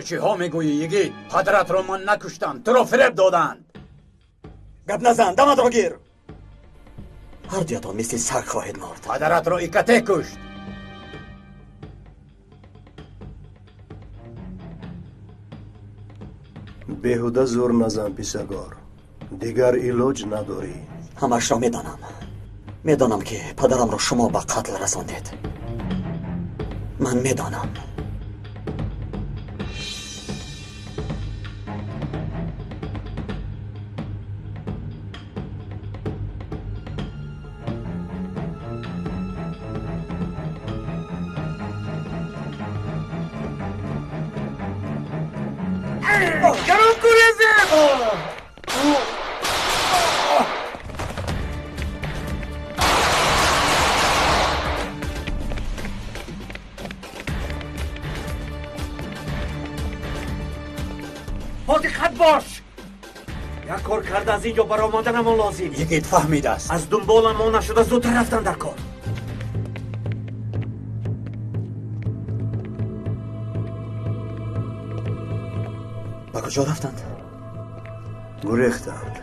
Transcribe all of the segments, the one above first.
چی ها میگویی یگید؟ پدرت رو من نکشتم، تو رو فریب دادند. گپ نزن، دمت رو گیر. هر دیاتان مثل سگ خواهید مرد. پدرت رو ایکته کشت. بیهوده زور نزن پیسگار، دیگر ایلاج نداری. همش را میدانم که پدرم را شما به قتل رساندید. من میدانم. گرم کوریزه! دقت باش. یک کار کرده از اینجا برآمدنمان لازم. یگید فهمیده است. از دنبالم ما نشده زودتر رفتن در کار. به کجا رفتند؟ گریختند.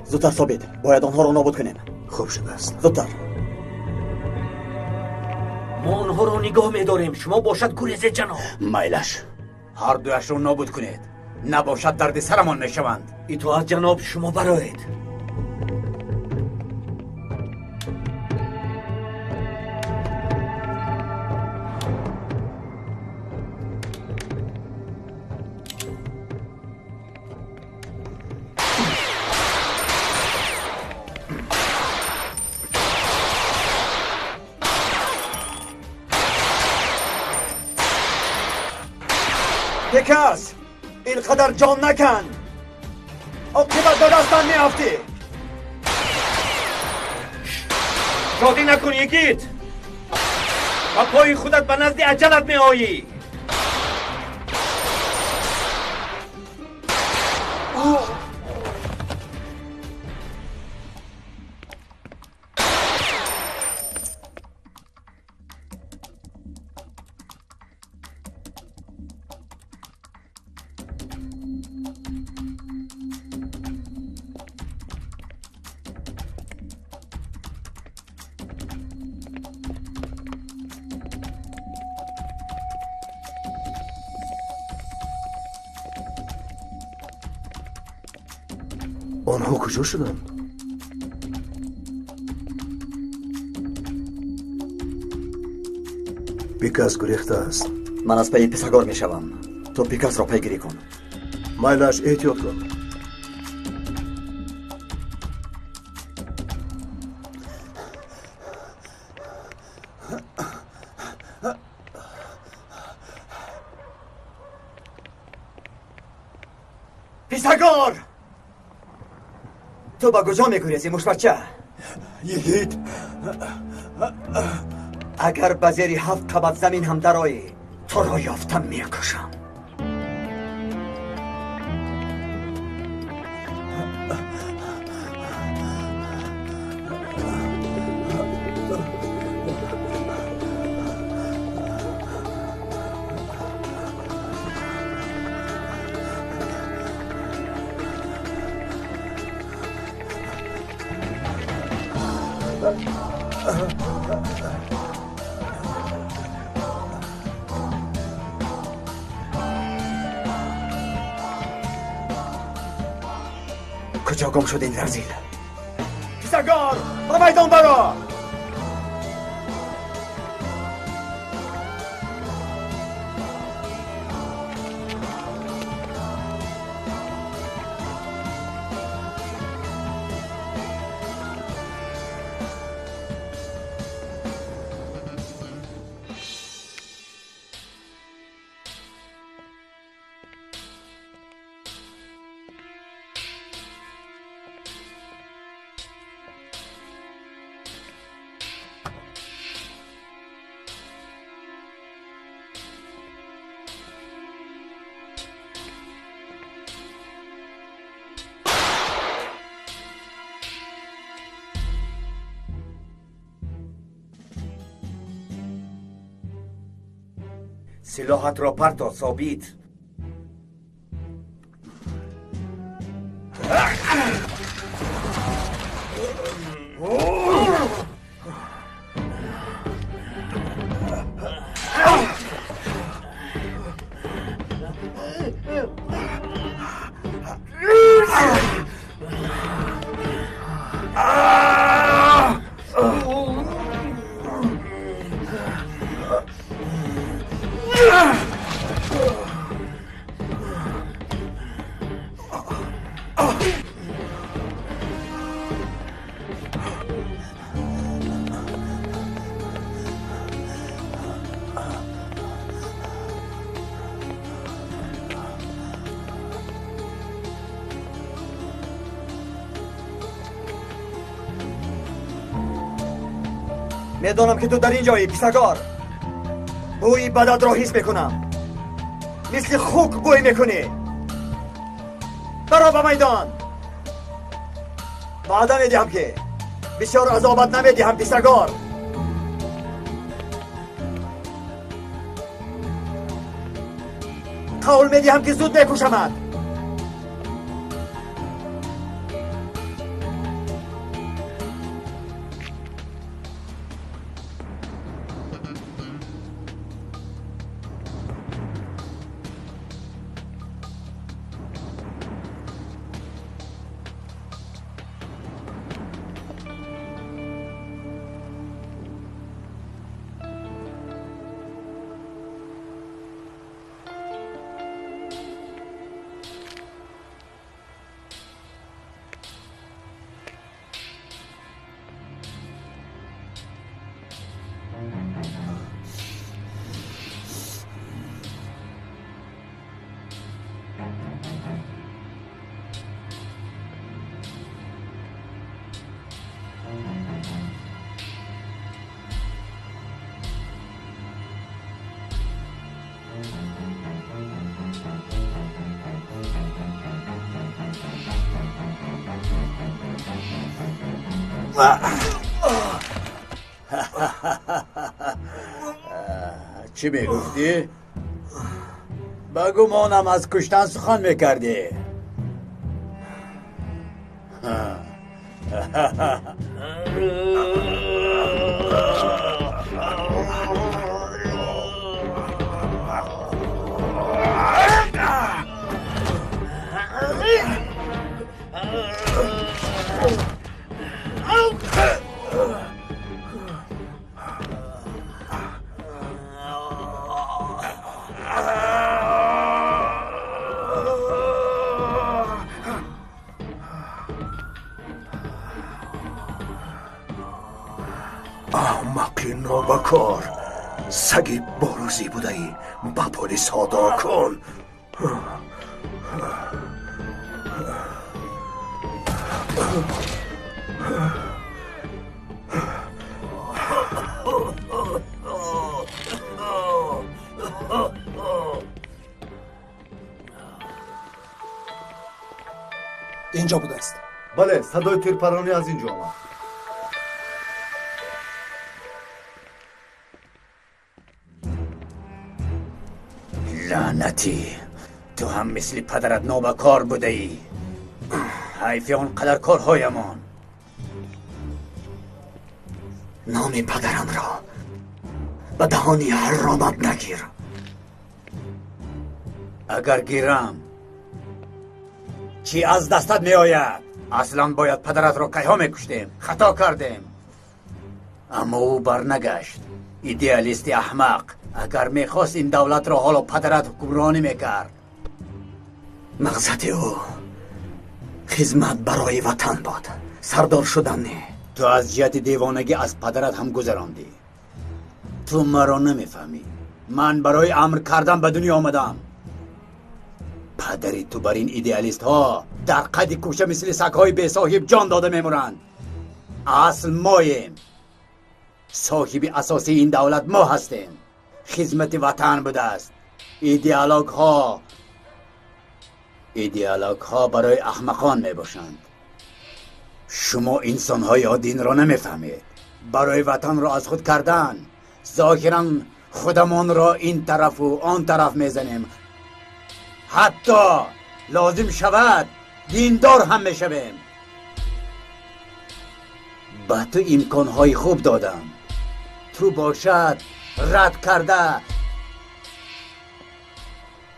زودتر ثابت، باید آنها را نابود کنیم. خوب شده است. زودتر. ما آنها را نگاه می‌داریم، شما باشد گریز جناب. میلش، هر دویش رو نابود کنید، نباشد درد سرمان میشوند. اطاعت جناب، شما برایید. پیکاس، اینقدر جان نکن. عاقبت به دستم میافتی. شادی نکن یگید. با پای خودت به نزد اجلت می آیی. آنها کجا شدند؟ پیکاس گریخته است. من از پی پسگار میشوم. تو پیکاس را پیگیری کن. میلش احتیاط کن. پسگار! تو با کجا میگریزی مشبچه؟ یگید، اگر به زیر 7 قبض زمین هم درایی، تو را یافتم میکشم. کجا گم شد این رزیل؟ پیسگار، به میدان برو! سلاحت را پرتا ثابت. میدانم که تو در اینجایی پیسگار. بوی بدت را حس میکنم. مثل خوک بوی میکنی. برو به میدان. بعدا میدیم که بسیار عذابت نمیدیم پیسگار. قول میدیم که زود میکشمت. چی میگفتی؟ بگو مانم از کشتن سخن میکردی. احمقی نابکار، سگی باروزی بوده ای، با پلیس صدا کن. اینجا بوده است. بله، صدای تیرپرانی از اینجا آمد. لعنتی، تو هم مثل پدرت نابکار بوده ای. حیفی آنقدر کارهایمان. نام پدرم را به دهانی حرامت نگیر. اگر گیرم چی از دستت می آید؟ اصلا باید پدرت را کیها می کشتیم. خطا کردیم. اما او برنگشت. ایدئالیست احمق. اگر میخواست این دولت را حالا پدرت حکمرانی میکرد. مقصد او خدمت برای وطن بود، سردار شدن نه. تو از جهت دیوانگی از پدرت هم گذراندی. تو مرا نمیفهمی. من برای امر کردن به دنیا آمدم. پدری تو بر این ایدئالیست ها در قد کوشه مثل سگ‌های بی صاحب جان داده میمونند. اصل ماییم. صاحب اساسی این دولت ما هستیم. خدمت وطن بوده است. ایدئولوگ ها برای احمقان می باشند. شما انسان های عادی را نمی فهمید. برای وطن را از خود کردن ظاهرا خودمون را این طرف و آن طرف میزنیم. حتی لازم شود دیندار هم میشویم. به تو امکانهای خوب دادم، تو باشد رد کرده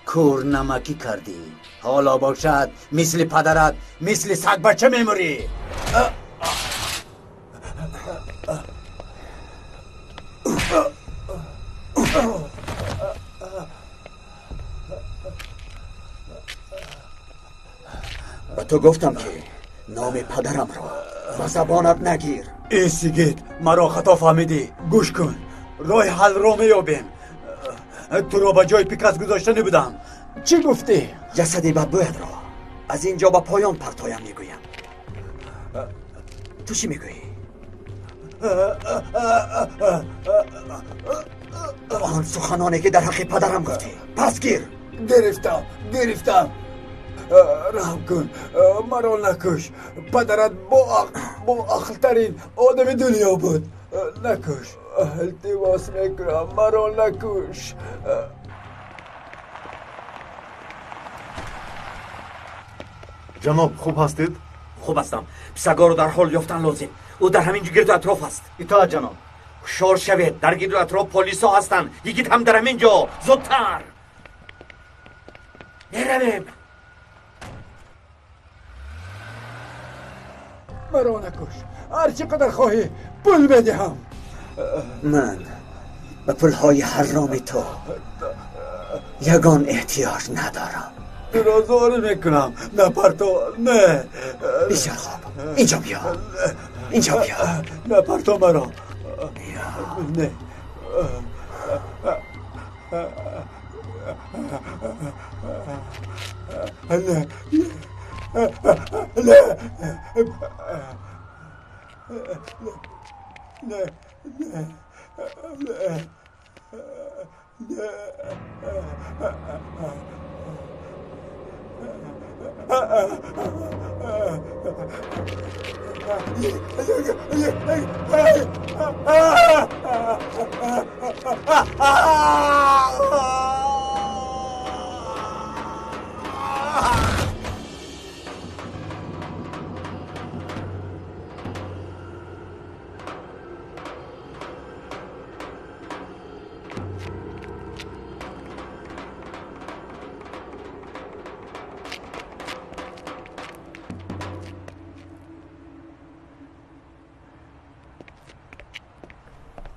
کور نمکی کردی. حالا باشد مثل پدرت مثل سگ بچه میموری. به تو گفتم که نام پدرم را به زبانت نگیر. ای سیگیت، مرا خطا فهمیدی. گوش کن، راه حل را میابیم. تو را به جای پیکس گذاشته نبودم. چی گفتی؟ جسدی بدبویت را از اینجا به پایان پرتایم میگویم. تو چی میگویی؟ آن سخنانی که در حق پدرم گفتی پس گیر. گرفتم. رحم کن، مرا نکش. پدرت با عقل ترین آدم دنیا بود. نکش، التماس میکنم، مرا نکش. جناب خوب هستید؟ خوب هستم. پسگاه رو در حال یافتن لازم. او در همین گرد و اطراف است. اطاعت جناب. هوشیار شوید، در گرد و اطراف پلیس ها هستند. یکیت هم در همین جا. زودتر میرویم. مرا نکش، هر چقدر خواهی پول بدهم. من به پولهای حرام تو یگان احتیاج ندارم. تو را زاری میکنم. نه پرتو، نه. بسیار خوب، اینجا بیا. نه پرتو مرا. نه. نه.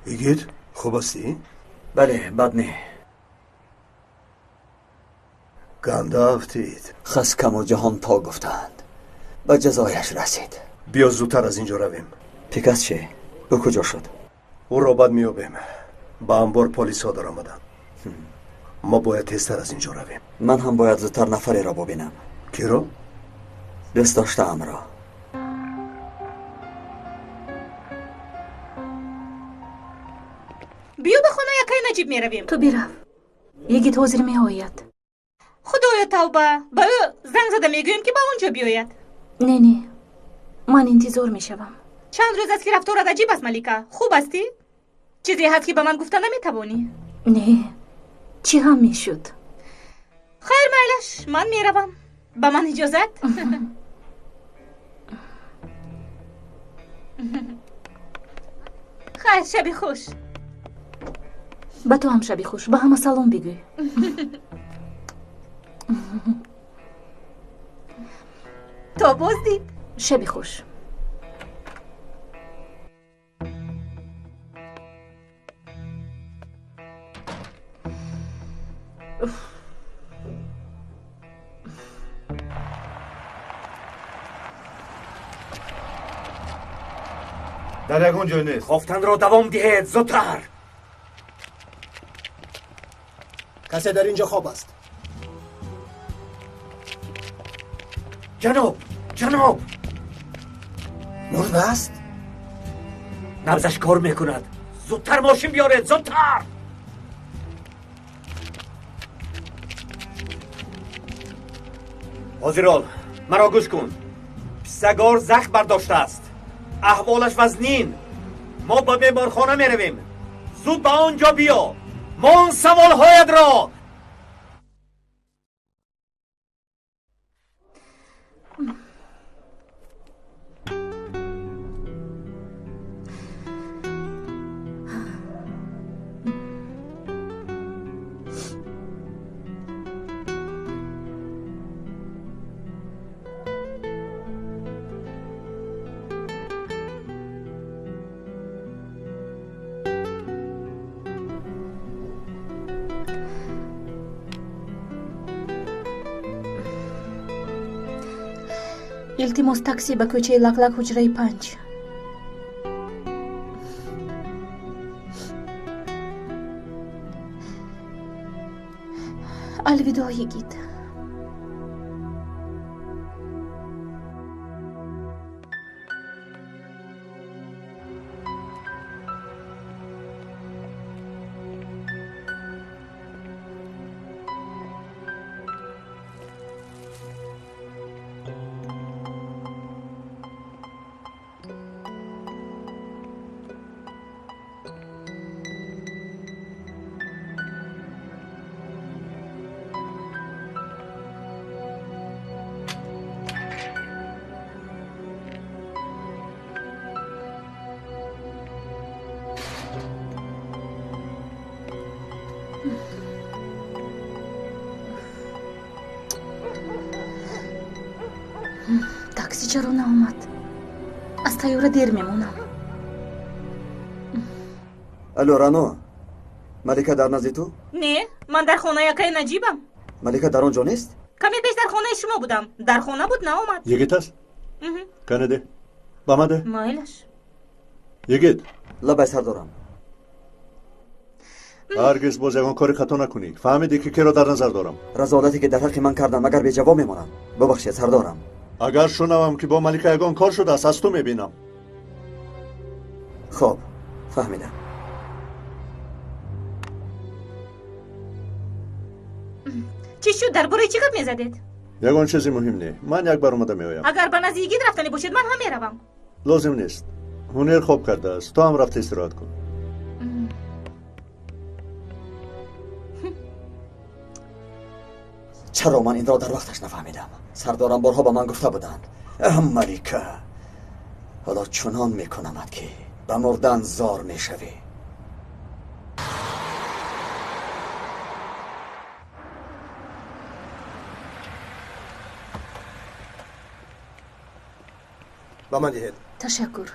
ایگید خوب هستی؟ بله، بد نه. گنده افتید. خس کم و جهان پا گفتند. به جزایش رسید. بیا زودتر از اینجا رویم. پیکس چه؟ او کجا شد؟ او را بعد میابیم. با انبار پلیس ها در آمدن. ما باید تیزتر از اینجا رویم. من هم باید زودتر نفری را ببینم. کی را؟ دوست داشتم را. بیا به خونه یکای نجیب می رویم. تو بیرو. یکی توزیر می آید. خدایا توبه. با او زنگ زده میگویم که با اونجا بیاید. نه من انتظار می شوم. چند روز است که رفتارت عجیب است ملیکه. خوب هستی؟ چیزی هست که به من گفتن نمیتوانی؟ نه، چی هم می شد؟ خیر میلش، من می روم. به من اجازت؟ خیر، شبی خوش. به تو هم شبی خوش. به همه سلام بگوی. تا بازدید. شبی خوش. در یکون جای نیست. گفتن را دوام دهید. زودتر. کسی در اینجا خواب است؟ جناب مرده است؟ نبضش کار میکند. زودتر ماشین بیارید. زودتر. وزیرال، مرا گوش کن. پسگار زخم برداشته است. احوالش وزنین. ما به بیمارخانه میرویم. زود به آنجا بیا. ما سوالهایت را التماس تاکسی به کوچه لقلق حجره 5. الوداع یگید. تاکسی چرا نامد؟ از تیاره دیر میمونم. الو رانو، ملکه در نزد تو؟ نه، من در خانه یکای نجیبم. ملکه در آنجا نیست؟ کمی پیش در خانه شما بودم. در خانه بود نامد. یگیت است؟ کنده؟ بامده؟ مایلش. یگیت لبای سر دارم. هرگز باز یگان کاری خطا نکنی. فهمیدی که کی را در نظر دارم؟ رضالتی که در حق من کردم اگر به جواب میمانم. ببخشید سردارم. اگر شنوم که با ملکه یگان کار شده است از تو میبینم. خب فهمیدم. چی شد؟ درباره چی گپ میزدید؟ یگان چیزی مهم نه. من یک بار اومده میایم. اگر به نزدیکی رفتنی باشید من هم میروم. لازم نیست. هنر خوب کرده است. تو هم رفت استراحت کن. چرا من این را در وقتش نفهمیدم؟ سردارم بارها با من گفته بودند ملکه حالا چنان میکنمت که به مردن زار میشوی. با من دهید. تشکر.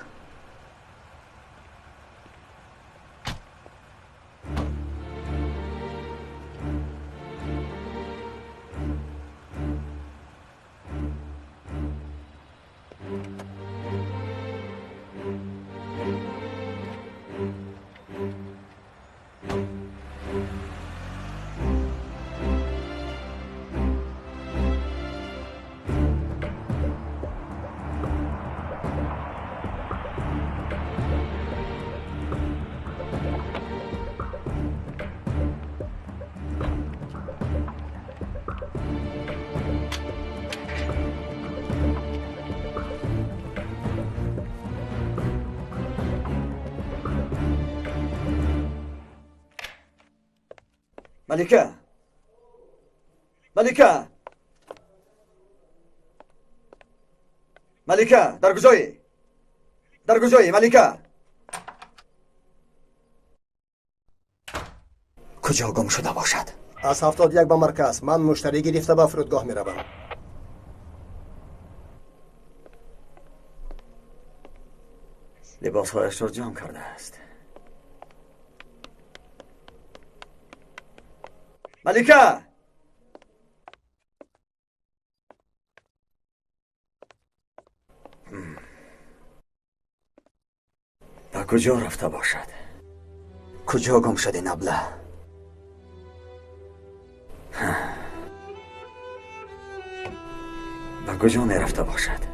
ملکه ملکه ملکه در کجایی ملکه؟ کجا گم شده باشد؟ از 71 به مرکز. من مشتری گرفته به فرودگاه میروم. لباسهایش را جمع کرده است. ملکه به کجا رفته باشد؟ کجا گم شده نبله؟ به کجا می رفته باشد؟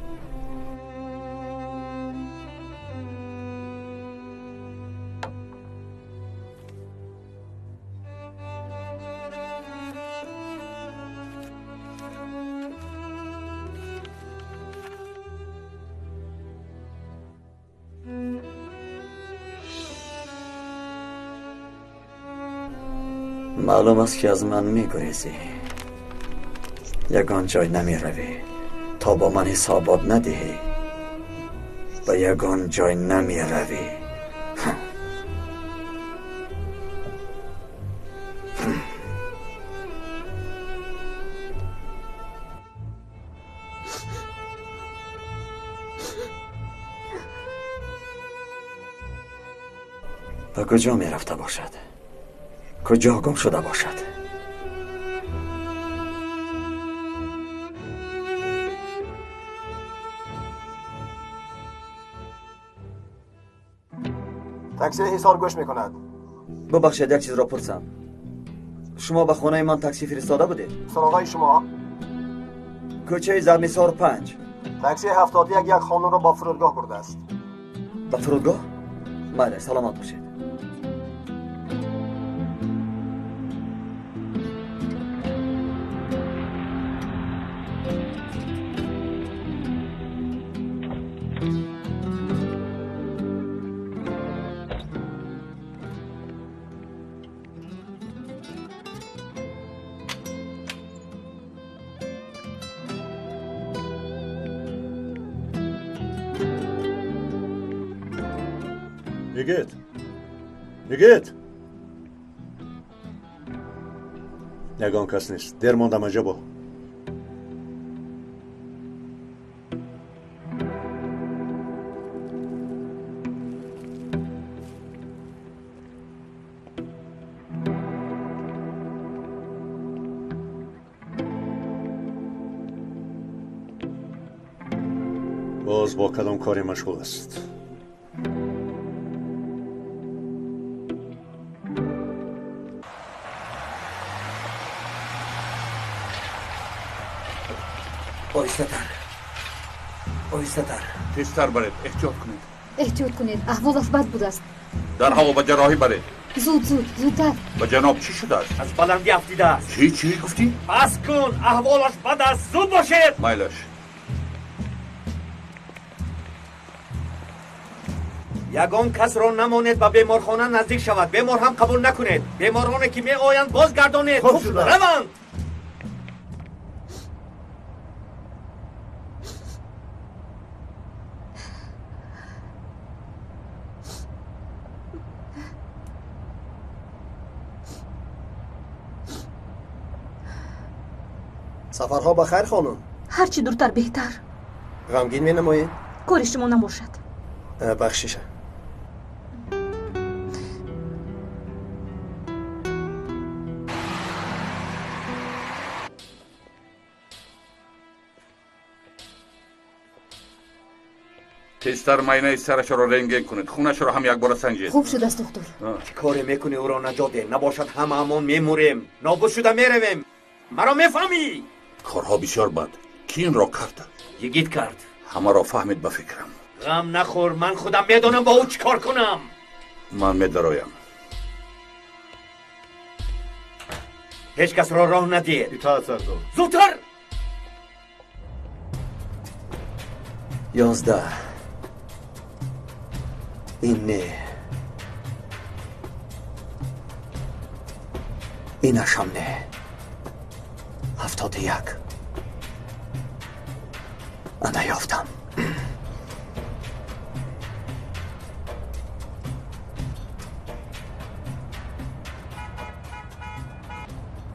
معلوم است که از من میگریزی. یگان جای نمی روی تا با من حسابات ندهی. به یگان جای نمی روی. به کجا می رفته باشد؟ کجا گم شده باشد؟ تاکسی حصار گوش میکند. ببخشید یک چیز را پرسم. شما به خانه من تاکسی فرستاده بودید؟ سراغای شما؟ کوچه زرنیسار 5. تاکسی 71 یک خانم را با فرودگاه برده است. به فرودگاه؟ بله، سلامت باشید. یگیت یگان کس نیست. دیر ماندم اینجا با. باز با کدام کاری مشغول است؟ آهسته‌تر. تیزتر برید. احتیاط کنید. احتیاط کنید. احوالش بد بود است. در هوا به جراحی برید. زودتر. به جناب چی شده است؟ از بلندی افتیده است. چی گفتی؟ بس کن. احوالش بد است. زود باشید. مایلش. یگان کس را نمانید به بیمارخانه نزدیک شود. بیمار هم قبول نکنید. بیمارانی که می آیند بازگردانید. خوب شده. روند. سفرها بخیر خانم. هرچی دورتر بهتر. غمگین می نمایید؟ کار شما نباشد. بخشیشه. تیزتر ماینه سرش را رنگین کنید. خونش را هم یک بار سنجید. خوب شده است دکتر. چه کاری میکنی او را نجات ده؟ نباشد هممون میموریم. نابود شده میرویم. مرا میفهمی؟ کارها بسیار بد. کی این را کرد؟ یگیت کرد. همه را فهمید به فکرم. غم نخور. من خودم میدونم با او چی کار کنم. من میدرایم. هیچ کس را راه ندید. اطاعت سردار. زودتر. 11. این نه. اینش هم نه. 71. انا یافتم.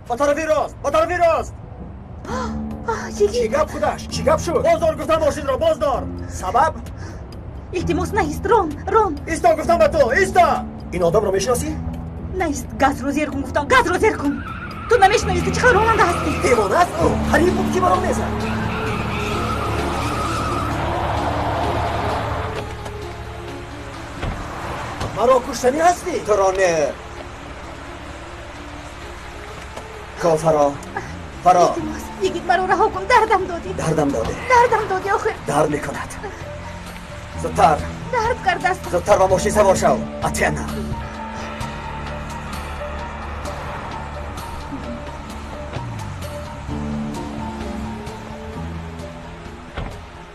با طرفی راست. چی گپ خودش؟ چی گپ شد؟ بازدار گفتم ماشین را بازدار. سبب؟ التماس نیست. رون. ایستا گفتم به تو. ایستا. این آدم را میشناسی؟ نیست. گاز رو زیر کن گفتم. گاز رو زیر کن. تو نمیشناسی تو چقدر راننده هستی؟ دیوانه است او. حریف بود که مرا میزد. مرا کشتنی هستی؟ ترانه کافرا فرا. التماس یگید مرا رها کن. دردم دادی آخر. درد میکند. زودتر. درد کرده است. زودتر با ماشین سوار شو. اتینا.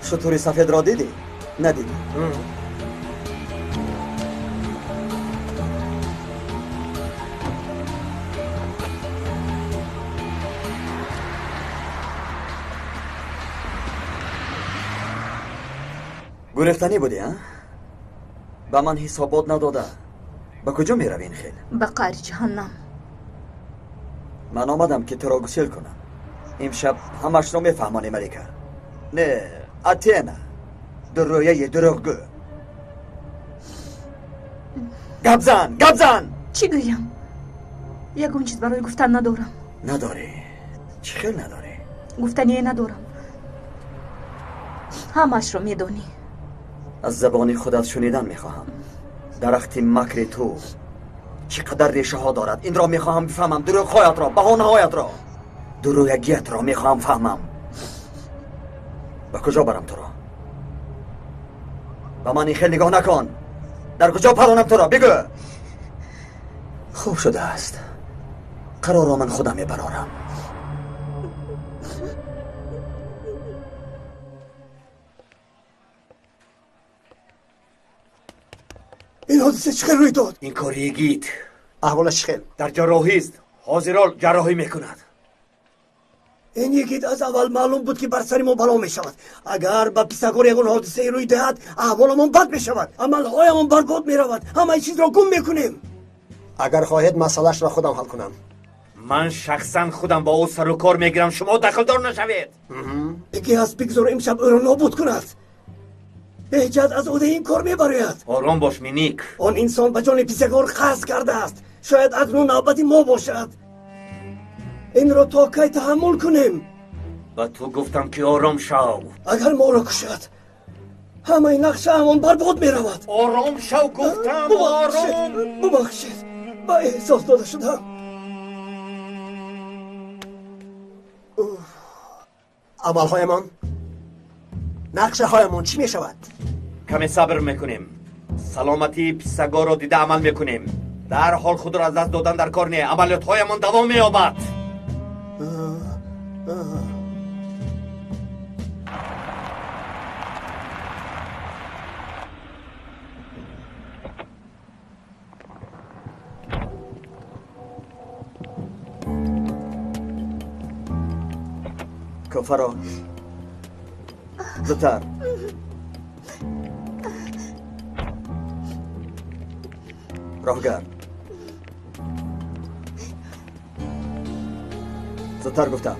شطوری سفید را دیدی؟ ندیدی؟ گرفتنی بودی ها؟ با من حسابات نداده. با کجا می روی این خیل؟ به قعر جهنم. من آمدم که تو را گسیل کنم. امشب همش رو میفهمانی ملیکه. نه اتینا درویه دروغگو. گپ زن. چی گویم؟ یگون چیز برای گفتن ندارم. نداری؟ چی خیل نداری؟ گفتنی ندارم. همش رو میدونی. از زبانی خودت شنیدن میخواهم. درخت مکر تو چقدر ریشه ها دارد. این را میخواهم بفهمم. دروغ هایت را، بهانه هایت را، دروغگیت را میخواهم فهمم. به کجا برم تو را؟ به من این خیل نگاه نکن. در کجا پرانم تو را؟ بگو. خوب شده است. قرار من خودم میبرارم. این حادثه چه روی داد؟ این کار یگید احوالش خیل در جراحی است. حاضرال جراحی میکند. این یگید از اول معلوم بود که بر سر ما بلا می شود. اگر با پیسگور یگون حادثه روی دهد احوالمون بد می شود. عملهایمون برباد می رود. همه چیز را گم میکنیم. اگر خواهید مسئلهش را خودم حل کنم. من شخصا خودم با او سر و کار میگیرم. شما دخل دار نشوید. یکی هست بگذار امشب او را نابود کند. بهجت از عهده این کار میبراید. آرام باش مینیک. آن انسان به جان پیسگور خرج کرده است. شاید اکنون نوبت ما باشد. این را تا کی تحمل کنیم؟ و تو گفتم که آرام شو. اگر ما را کشد همه نقشه همون برباد می رود. آرام شو گفتم. آرام. ببخشید با احساس داده شدم. عملهایمان، نقشه هایمان چی می شود؟ کمی صبر میکنیم. سلامتی پیسگار را دیده عمل میکنیم. در حال خود را از دست دادن در کار نیه. عملیات هایمان دوام مییابد. کفرا زودتر. راهگر زودتر گفتم.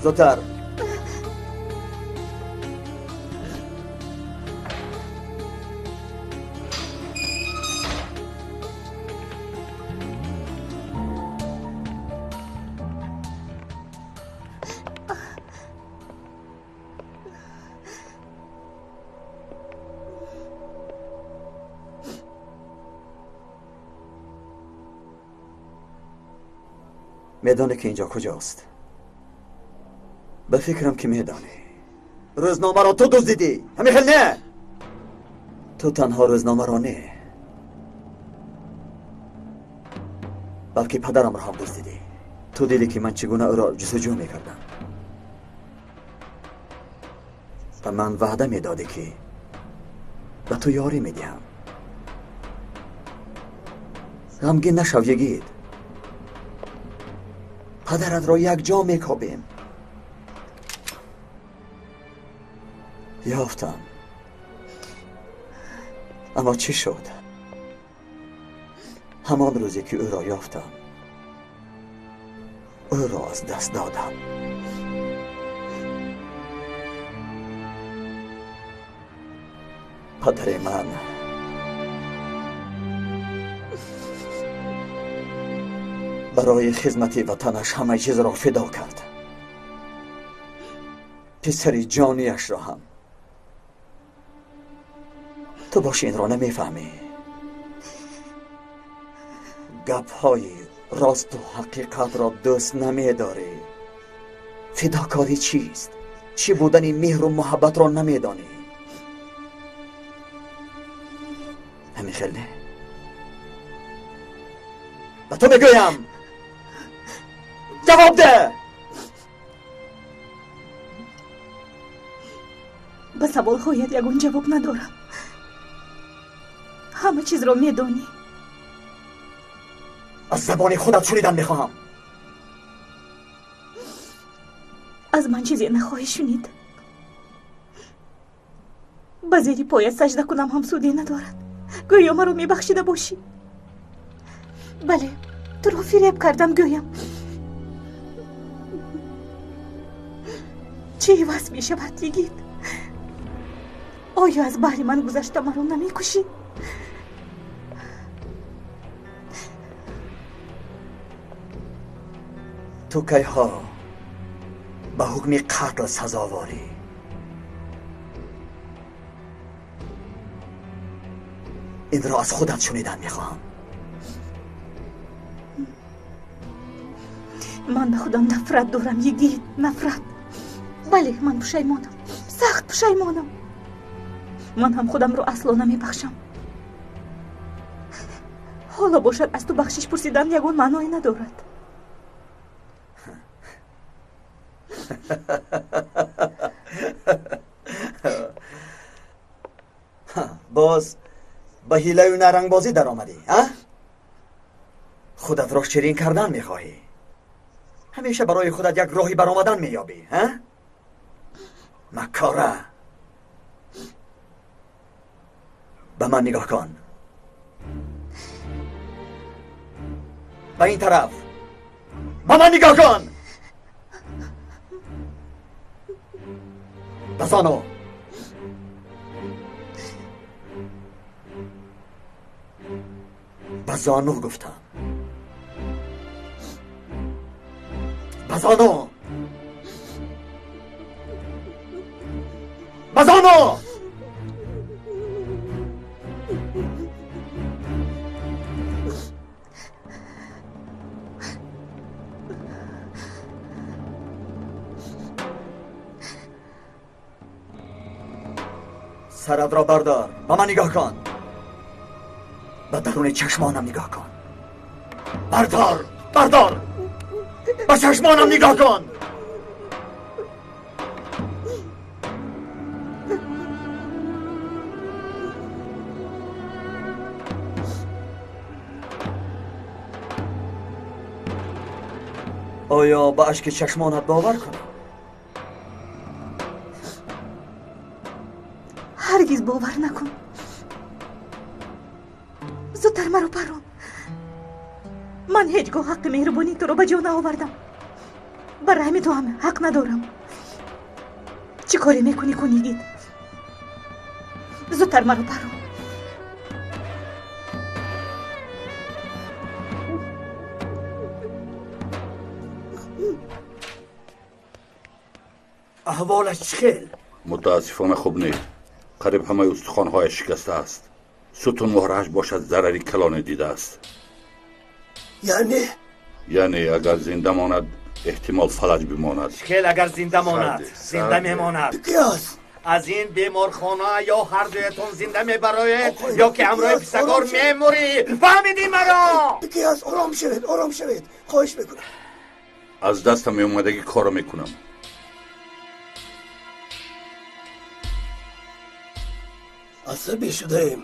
زودتر. میدانه که اینجا کجاست؟ به فکرم که میدانی. روزنامه را تو دزدیدی. همین خیل نه. تو تنها روزنامه را نه، بلکه پدرم را هم دزدیدی. تو دیدی که من چگونه او را جستجو میکردم و من وعده میدادی که به تو یاری میدهم. غمگین نشو یگید. پدرت را یک جا میکابیم. یافتم. اما چی شد؟ همان روزی که او را یافتم او را از دست دادم. پدر من برای خدمت وطنش همه چیز را فدا کرد. پسری جانیش را هم. تو باشی این را نمیفهمی. گپ های راست و حقیقت را دوست نمیداری. فداکاری چیست؟ چی بودن مهر و محبت را نمیدانی. همین خیلی و تو بگویم جواب ده. به سوال خواهید یگون جواب ندارم. همه چیز را میدانی. از زبان خودت شنیدن میخواهم. از من چیزی نخواهی شنید. به زیر پایت سجده کنم هم سودی ندارد. گویا مرا میبخشیده باشی. بله، تو را فریب کردم گویم. چه عوض می شود یگید؟ آیا از بحر من گذشته مرا نمی کشی؟ تو کی ها به حکم قتل سزاواری. این را از خودت شنیدن میخواهم. من به خودم نفرت دارم یگید، نفرت. بله، من پشیمانم، سخت پشیمانم. من هم خودم رو اصلا نمیبخشم. حالا باشد از تو بخشش پرسیدن یگون معنایی ندارد. باز به حیله و نرنگ بازی در آمدی، ها؟ خودت را شیرین کردن میخواهی. همیشه برای خودت یک راهی برآمدن مییابی، ها؟ مکاره. به من نگاه کن. به این طرف. به من نگاه کن. بزانو. بزانو گفتم. بزانو. بزانو. سرت را بردار. به من نگاه کن. به درون چشمانم نگاه کن. بردار. بردار. به چشمانم نگاه کن. آیا به اشک چشمانت باور کنم؟ هرگز باور نکن. زودتر مرا پران. من هیچگاه حق مهربانی تو رو به جا نآوردم. بر رحم تو هم حق ندارم. چی کاری میکنی کنیگید؟ زودتر مرا پران. احوالش چخیل؟ متاسفانه خوب نیست. قریب همه استخوان‌های شکسته است. ستون مهره‌اش باشد ضرری کلانه دیده است. یعنی اگر زنده ماند احتمال فلج بماند. خیلی اگر زنده ماند زنده میماند. از این بیمارخانه یا هر دویتون زنده میبراید یا که همراه پسگار میموری. فهمیدی مرا؟ بکیاس آرام شوید، آرام شوید، خواهش میکنم. از دستم اومدگی کارو میکنم. عصبی شده ایم.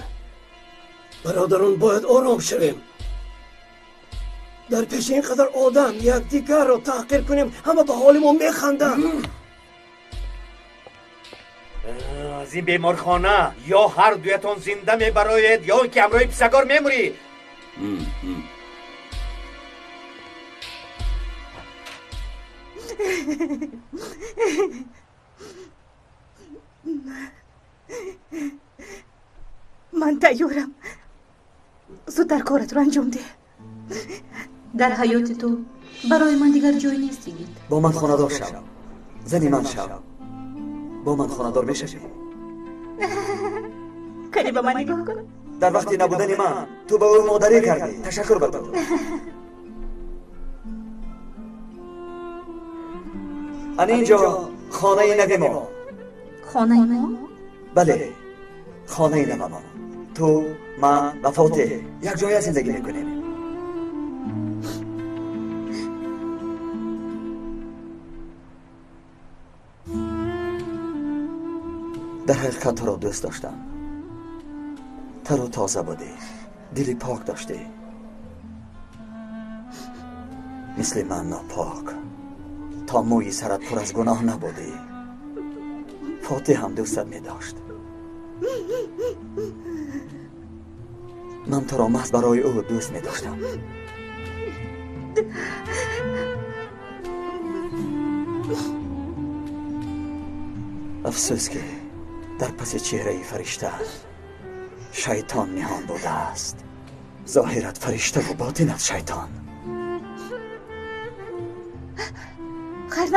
برادران باید آرام شویم. در پیش اینقدر آدم یک دیگر را تحقیر کنیم همه به حال ما میخندن. از این بیمارخانه یا هر دویتون زنده میبراید یا که همراه پسگار میموری. من تیارم. زودتر کارت رو انجام ده. در حیات تو برای من دیگر جای نیست دیگه. با من خانه‌دار شو. زنی من شو. با من خانه‌دار بشوی. کلی به من نگاه کن. در وقتی نبودن من تو به او مادری کردی. تشکر به تو. اینجا خانه نوی ما. خانه ما؟ بله، خانه نوی ما. تو، من و فاتح یک جای زندگی میکنیم. در حقیقت تو را دوست داشتم. تر و تازه بودی، دلی پاک داشتی، مثل من ناپاک. تا موی سرت پر از گناه نبودی. فاتح هم دوستت می داشت. من تو را محض برای او دوست می داشتم. افسوس که در پس چهره فرشته شیطان نهان بوده است. ظاهرت فرشته و باطنت شیطان. خیر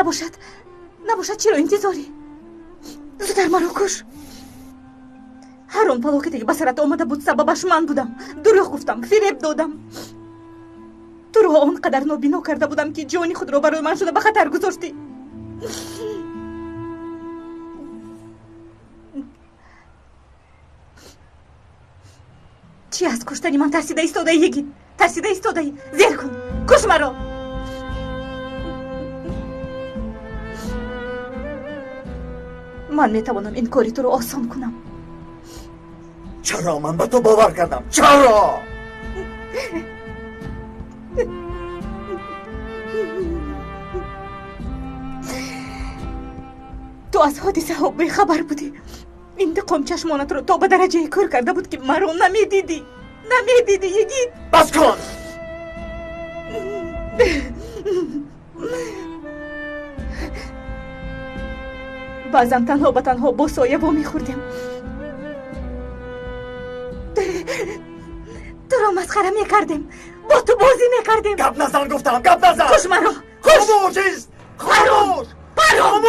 نباشد چرا انتظاری؟ زودتر مرا کش. هر آن فلاکتی که به سرت آمده بود سببش من بودم. دروغ گفتم، فریب دادم. تو را آنقدر نابینا کرده بودم که جانی خود را برای من شده به خطر گذاشتی. چی از کشتنی من ترسیده ایستاده ای یگید؟ ترسیده ایستاده ای؟ زیر کن، کش مرا. من میتوانم این کاری تو رو آسان کنم. چرا من به تو باور کردم؟ چرا؟ تو از حادثه ها بیخبر بودی. انتقام چشمانت رو تا به درجه کور کرده بود که مرا نمیدیدی یگید. بس کن. بعضا تنها به تنها با سایه با میخوردیم. تو را مسخره میکردیم، با تو بازی میکردیم. گپ نزن گفتم، گپ نزن. کش مرا، کش. خاموش. پرون.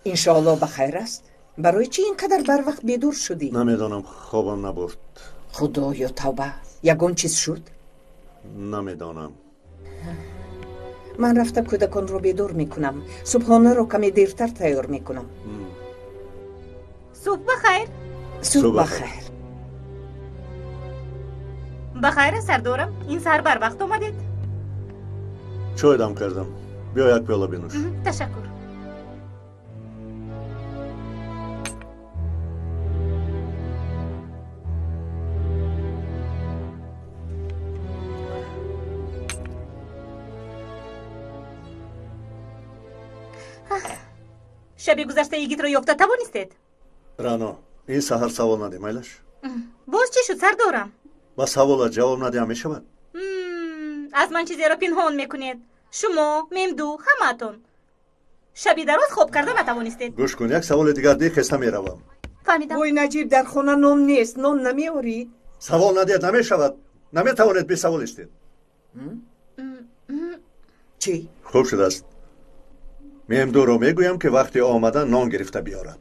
انشاءالله بخیر است. برای چی اینقدر بر وقت بیدور شدی؟ نمیدانم، خوابم نبرد. خدایا توبه، یگان چیز شد؟ نمیدانم. من رفتم کودکان رو بیدور میکنم. صبحانه رو کمی دیرتر تیار میکنم. صبح بخیر. صبح بخیر. بخیر سردارم، این سر بر وقت آمدید. چای دم کردم، بیا یک پیاله بنوش. تشکر. شبی گذشته یگیت رو یافته توانستید؟ رانا، این سحر سوال نده میلش. باز چی شد سردارم؟ با سوال جواب نده همیشه شود. از من چیزی را پنهان میکنید. شما، ممدو، همتون شبی دراز خواب کرده نتوانستید. گوش کن، یک سوال دیگر دی خسته میروم. فهمیدم. وای نجیب، در خانه نان نیست. نان نمیاری؟ سوال ندید نمیشود. نمیتوانید بی سوال استید. چی؟ خوب شده است. ممدو رو میگویم که وقتی آمدن نان گرفته بیارد.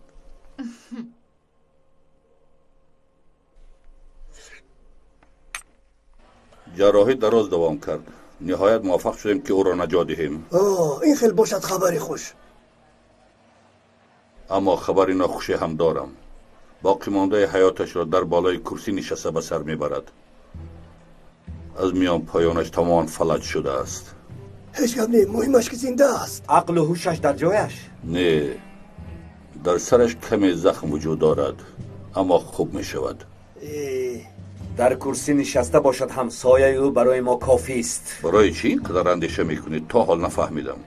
جراحی دراز دوام کرد. نهایت موفق شدیم که او را نجات دهیم. این خیلی باشد خبری خوش. اما خبری ناخوشی هم دارم. باقی مانده حیاتش را در بالای کرسی نشسته به سر میبرد. از میان پایانش تمام فلج شده است. هیچ گپ نیست، مهمش که زنده است. عقل و هوشش در جایش؟ نه، در سرش کمی زخم وجود دارد، اما خوب می شود. در کرسی نشسته باشد هم سایه او برای ما کافی است. برای چی قدر اندیشه میکنید؟ تا حال نفهمیدم.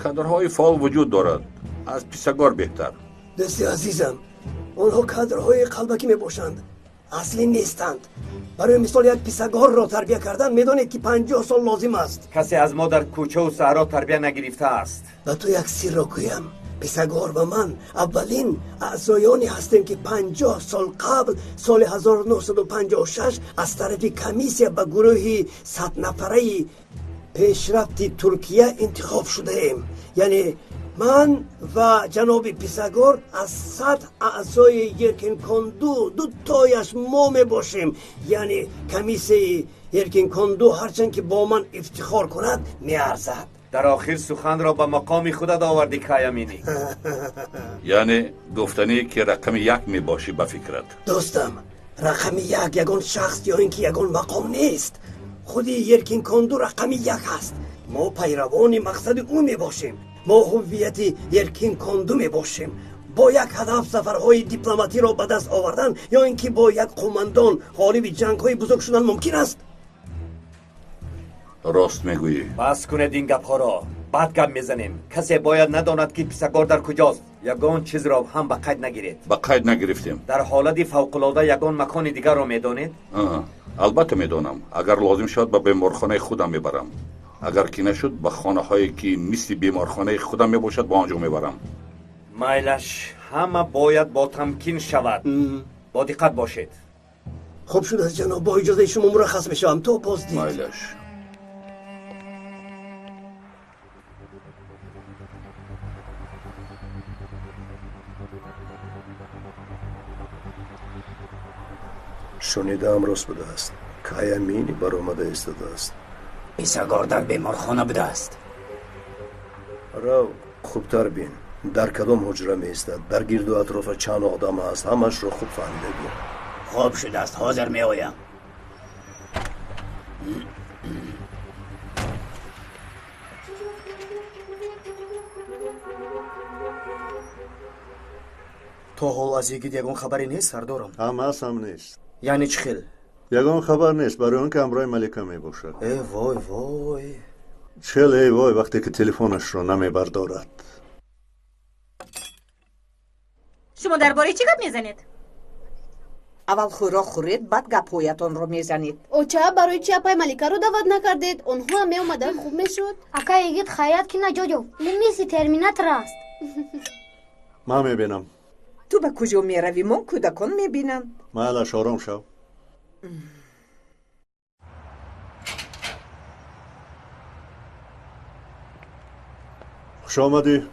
کادرهای فعال وجود دارد، از پیسگار بهتر. دستی عزیزم، آنها کادرهای قلبکی می باشند، اصلی نیستند. برای مثال یک پیسگار را تربیه کردن میدانید که 50 سال لازم است. کسی از ما در کوچه و صحرا تربیه نگرفته است. و تو یک سر را گویم، پیسگار و من اولین اعضایانی هستیم که 50 سال قبل سال 1956 از طرف کمیسیا به گروه 100 نفره پیشرفت ترکیه انتخاب شده ایم. یعنی من و جناب پیسگار از 100 اعضای یرکن کندو 2 تایش ما می باشیم. یعنی کمیسه еркин конду ҳарчанд ки бо ман ифтихор кунад меарзад. در آخر سخن را به مقام خودت آوردی کایامینی. یعنی گفتنی که رقم یک می باشی به فکرت. دوستم رقم یک یگان شخص یا اینکه یگان مقام نیست. خودی یرکین کندو رقم یک هست. ما پیروان مقصد او می باشیم. ما هویت یرکین کندو می باشیم. با یک هدف سفرهای دیپلماتی را به دست آوردن یا اینکه با یک قماندان غالب جنگ‌های بزرگ شدن ممکن است. راست میگویی. بس کنید این گپ‌ها را. بعد گپ میزنیم. کسی باید نداند که پسگار در کجاست. یگان چیز را هم به قید نگیرید. به قید نگرفتیم. در حالت فوق‌العاده یگان مکان دیگر را میدانید؟ البته میدانم. اگر لازم شد به بیمارخانه خودم میبرم. اگر که نشد به خانه هایی که مثل بیمارخانه خودم میباشد با آنجا میبرم. مایلش همه باید با تمکین شود. با دقت باشید. خوب شد از جناب، با اجازه شما مرخص میشم تو بازدید. مایلش. شنیدم راست بوده است. کایامینی برآمده ایستاده است. پسگار در بیمارخانه بوده است. رو خوبتر بین. در کدام حجره می ایستد؟ در گرد و اطراف چند آدم است؟ همش رو خوب فهمیده بین. خوب شده است، حاضر می آیم. تا حال از یگید یگان خبری نیست سردارم؟ هم نیست. یعنی چه خیل؟ یگان خبر نیست، برای اون که امرای ملکه می باشد. ای وای وای. چل ای وای وقتی که تلفنش رو نمی بردارد. شما درباره چی گپ میزنید؟ اول خوراک خورید بعد گپ‌هایتان رو میزنید. اوچه برای چی اپای ملکه رو دعوت نکردید؟ اونها هم اومدن خوب میشد. اکا یگید خیاط کی نجاجو لیمیسی ترمیناتر است. ما میبینم. تو به کجا میروی؟ من کودکان میبینم. مالش آرام شو. خوش آمدی.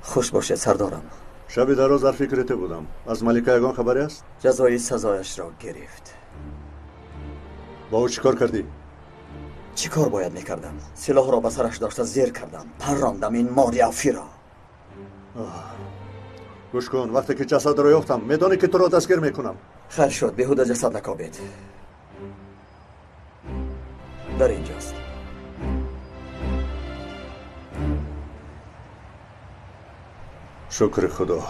خوش باشه سردارم. شبی در روز در فکرت بودم. از ملکه یگان خبری است؟ جزای سزایش را گرفت. با او چیکار کردی؟ چیکار باید میکردم؟ سلاح را به سرش داشته زیر کردم. پراندم این ماری افی را. گوش کن، وقتی که جسد را یافتم میدانی که تو را دستگیر میکنم. خیر شد، بیهوده جسد نکابید. در اینجاست. شکر خدا.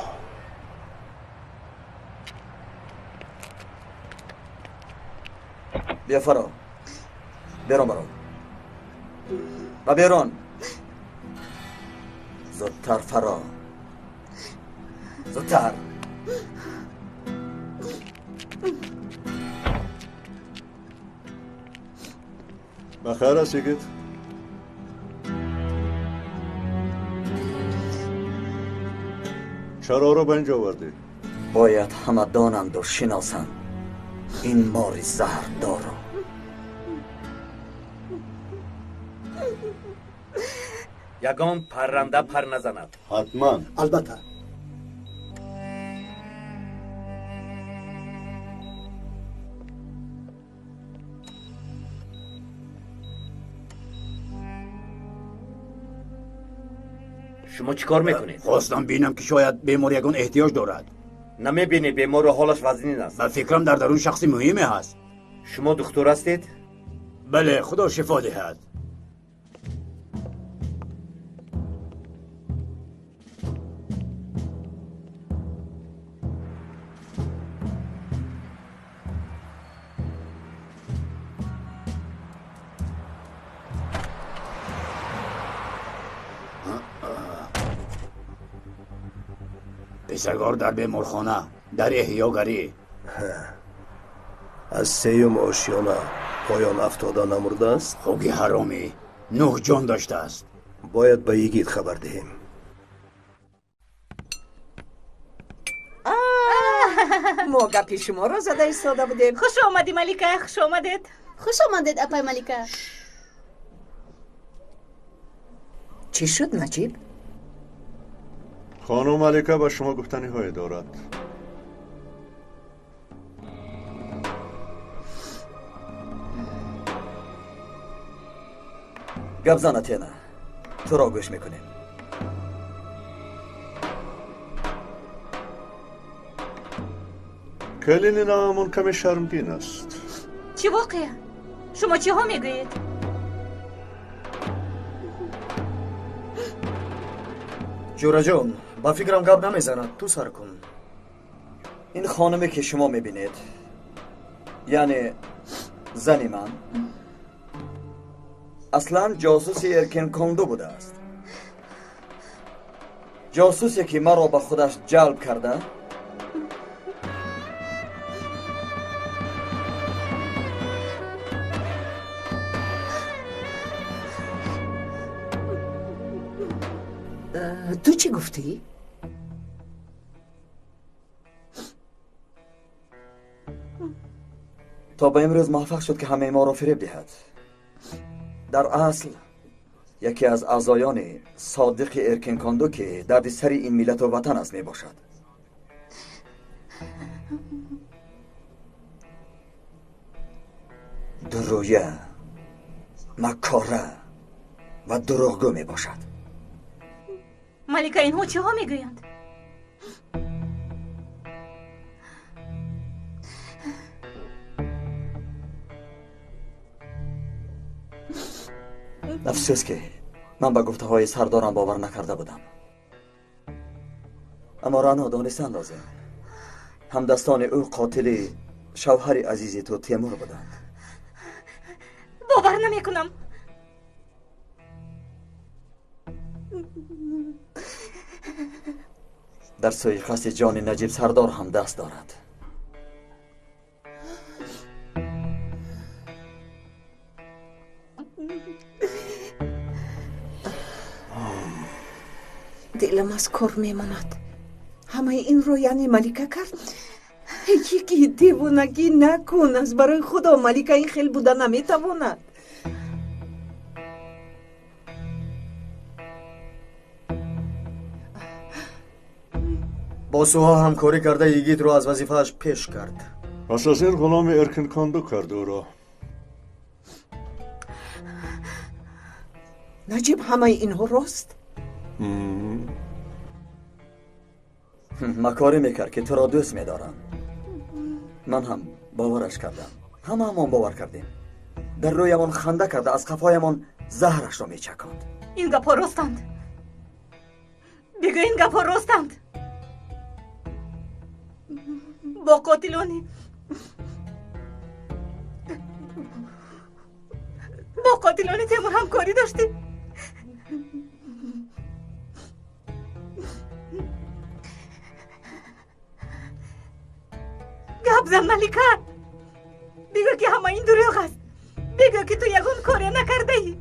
بیا فرا. بیرون برو. و بیرون. زودتر فرا. زودتر. بخیر است یگید؟ چرا رو به اینجا آوردی؟ باید همه دانند و شناسند این ماری زهر دارو. یگان پرنده پر نزند. حتما. البته. شما چیکار میکنید؟ خواستم بینم که شاید بیمار یگان احتیاج دارد. نمیبینی بیمار و حالش وزنین است. به فکرم در درون شخصی مهمی هست. شما دکتر هستید؟ بله، خدا شفا دهد. پسگار در بیمارخانه در احیاگری. از سیم آشیانه پایان افتاده نمرده است؟ خوگی حرامی 9 جان داشته است. باید به یگید خبر دهیم. ما گپی شما را زده ایستاده بودیم. خوش آمدی ملکه. خوش آمدید. خوش آمدید اپای ملکه. چی شد نجیب؟ خانم ملکه به شما گفتنی های دارد. گپ زنت نه، تو را گوش میکنیم. کلین نامون کمی شرمگین است. چی واقعه؟ شما چی ها میگویید؟ جورا جان با فکرم گپ نمیزند، تو سر کن. این خانمی که شما میبینید یعنی زنی من اصلا جاسوس ارکن کاندو بوده است. جاسوسی که مرا به خودش جلب کرده تو چی گفتی؟ تا به امروز موفق شد که همه ما را فریب دهد. در اصل یکی از اعضایان صادق ارکن کاندو که درد سر این ملت و وطن است می باشد. درویه، مکاره و دروغگو می باشد. ملکه اینها چی ها میگویند؟ افسوس که من به گفته های سردارم باور نکرده بودم. اما رانا دانستند لازم همدستان او قاتل شوهر عزیز تو تیمور بودند. باور نمی کنم. در سوی قصد جان نجیب سردار هم دست دارد. دلم از کار میماند. همه این رو یعنی ملکه کرد. یکی دیوونگی نکن، از برای خدا ملکه این خیل بوده نمیتواند. با سوها همکاری کرده یگید رو از وظیفهش پیش کرد. اساساً غلام ارکن کاندو کرد او را. نجیب همه اینها راست؟ مکاری میکرد که تو را دوست میدارم. من هم باورش کردم. همه باور کردیم. در رویمان خنده کرده، از قفایمان زهرش را میچکاند. این گپا راستند. بگو این گپا راستند. با قاتلان تیمور همکاری داشتی؟ گپ زن ملکه. بگو که همه این دروغ است. بگو که تو یگون کاری نکرده ای.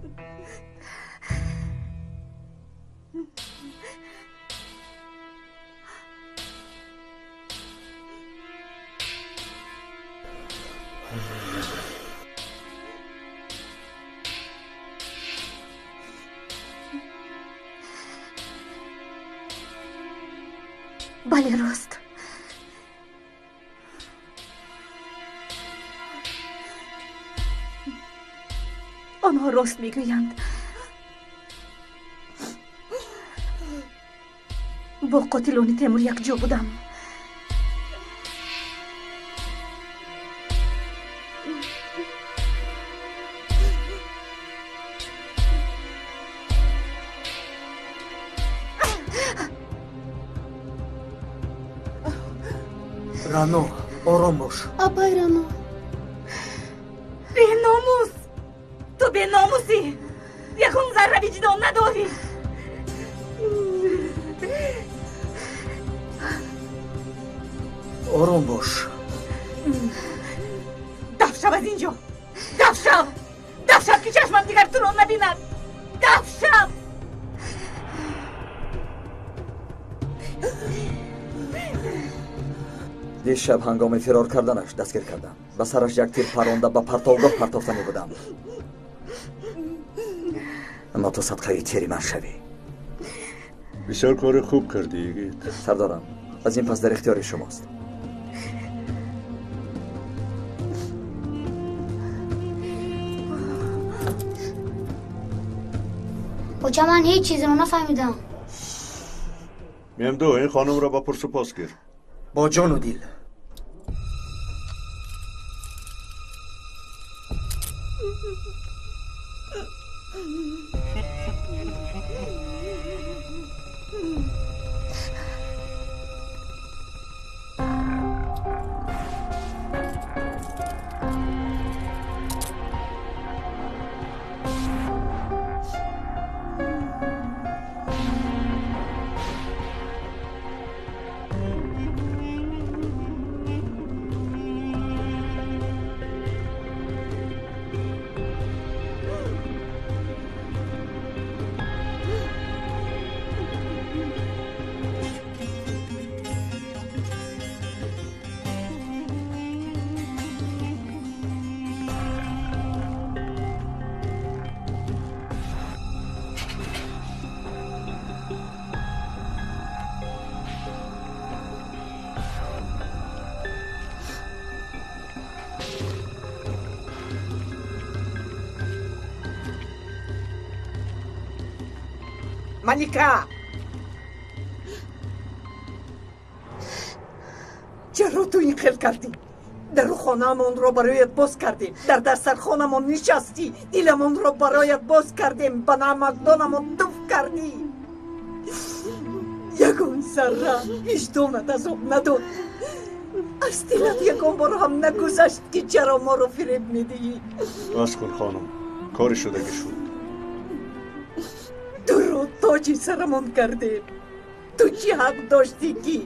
بله راست. آنها راست میگویند. با قاتلان تیمور یک جا بودم. رانو آرام باش. آپای رانو. بی ناموس. تو بی ناموسی. یکون ذره وجدان نداری. آرام باش. دف شو از اینجا. دف شو. دف شو که چشمم دیگر تو رو نبیند. دف شو. دیشب هنگام فرار کردنش دستگیر کردم. به سرش یک تیر پرانده به پرتوگاه پرتافتنی بودم. اما تو صدقه تیری من شوی. بسیار کار خوب کردی یگید. سردارم از این پس در اختیار شماست. کجا من هیچ چیزی رو نفهمیدم. ممدو این خانم را با پرس و پاس گیر. با جان و دیل. ملیکا چرا تو این خیل کردی؟ در خانه‌مان رو برایت باز کردیم، در دسترخوانمان نشستی، دیلمان رو برایت باز کردیم، به نمکدانمان دف کردی. یگان ذره هیچ دانت از آب نداد. از دلت یگان بار هم نگذشت که چرا ما رو فریب میدی؟ بس کن خانم، کاری شده که شد. تو رو تاج سرمان کرده. تو چی حق داشتی که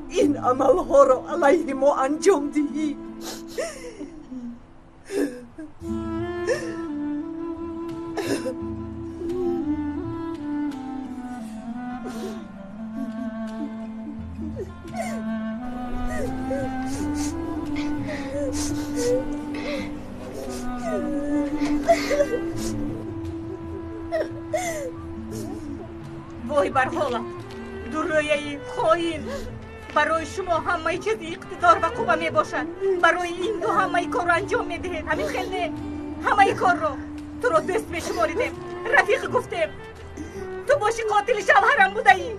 این عملها رو علیه ما انجام دهی؟ وای بر حالت درویه خواهین. برای شما همه چیز اقتدار و قوه می باشد. برای این دو همه کار رو انجام می دهید. همین خیلی نه، همه کار رو تو رو دست می شماریدیم، رفیق گفتیم تو باشی قاتل شوهرم بوده ای،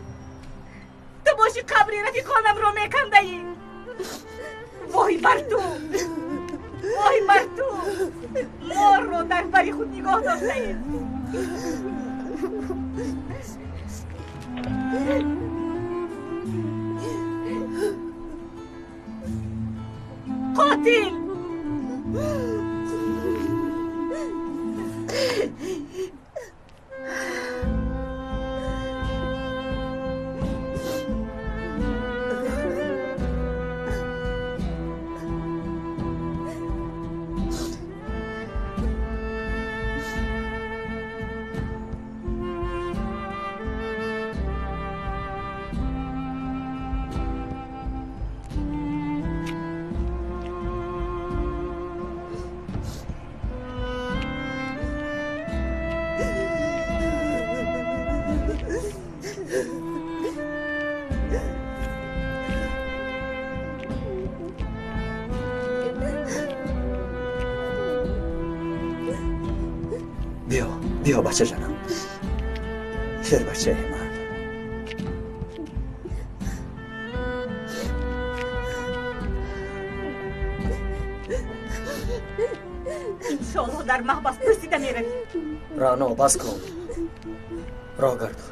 تو باشی قبر رفیقانم رو می کنده ای. وای بر تو، وای بر تو، ما رو در بری خود نگاه داشته ای. قاتل بیا بچه جانم، خیر بچه من. انشالله در محبس پرسیده می روی. رانا بس کن، را گرد.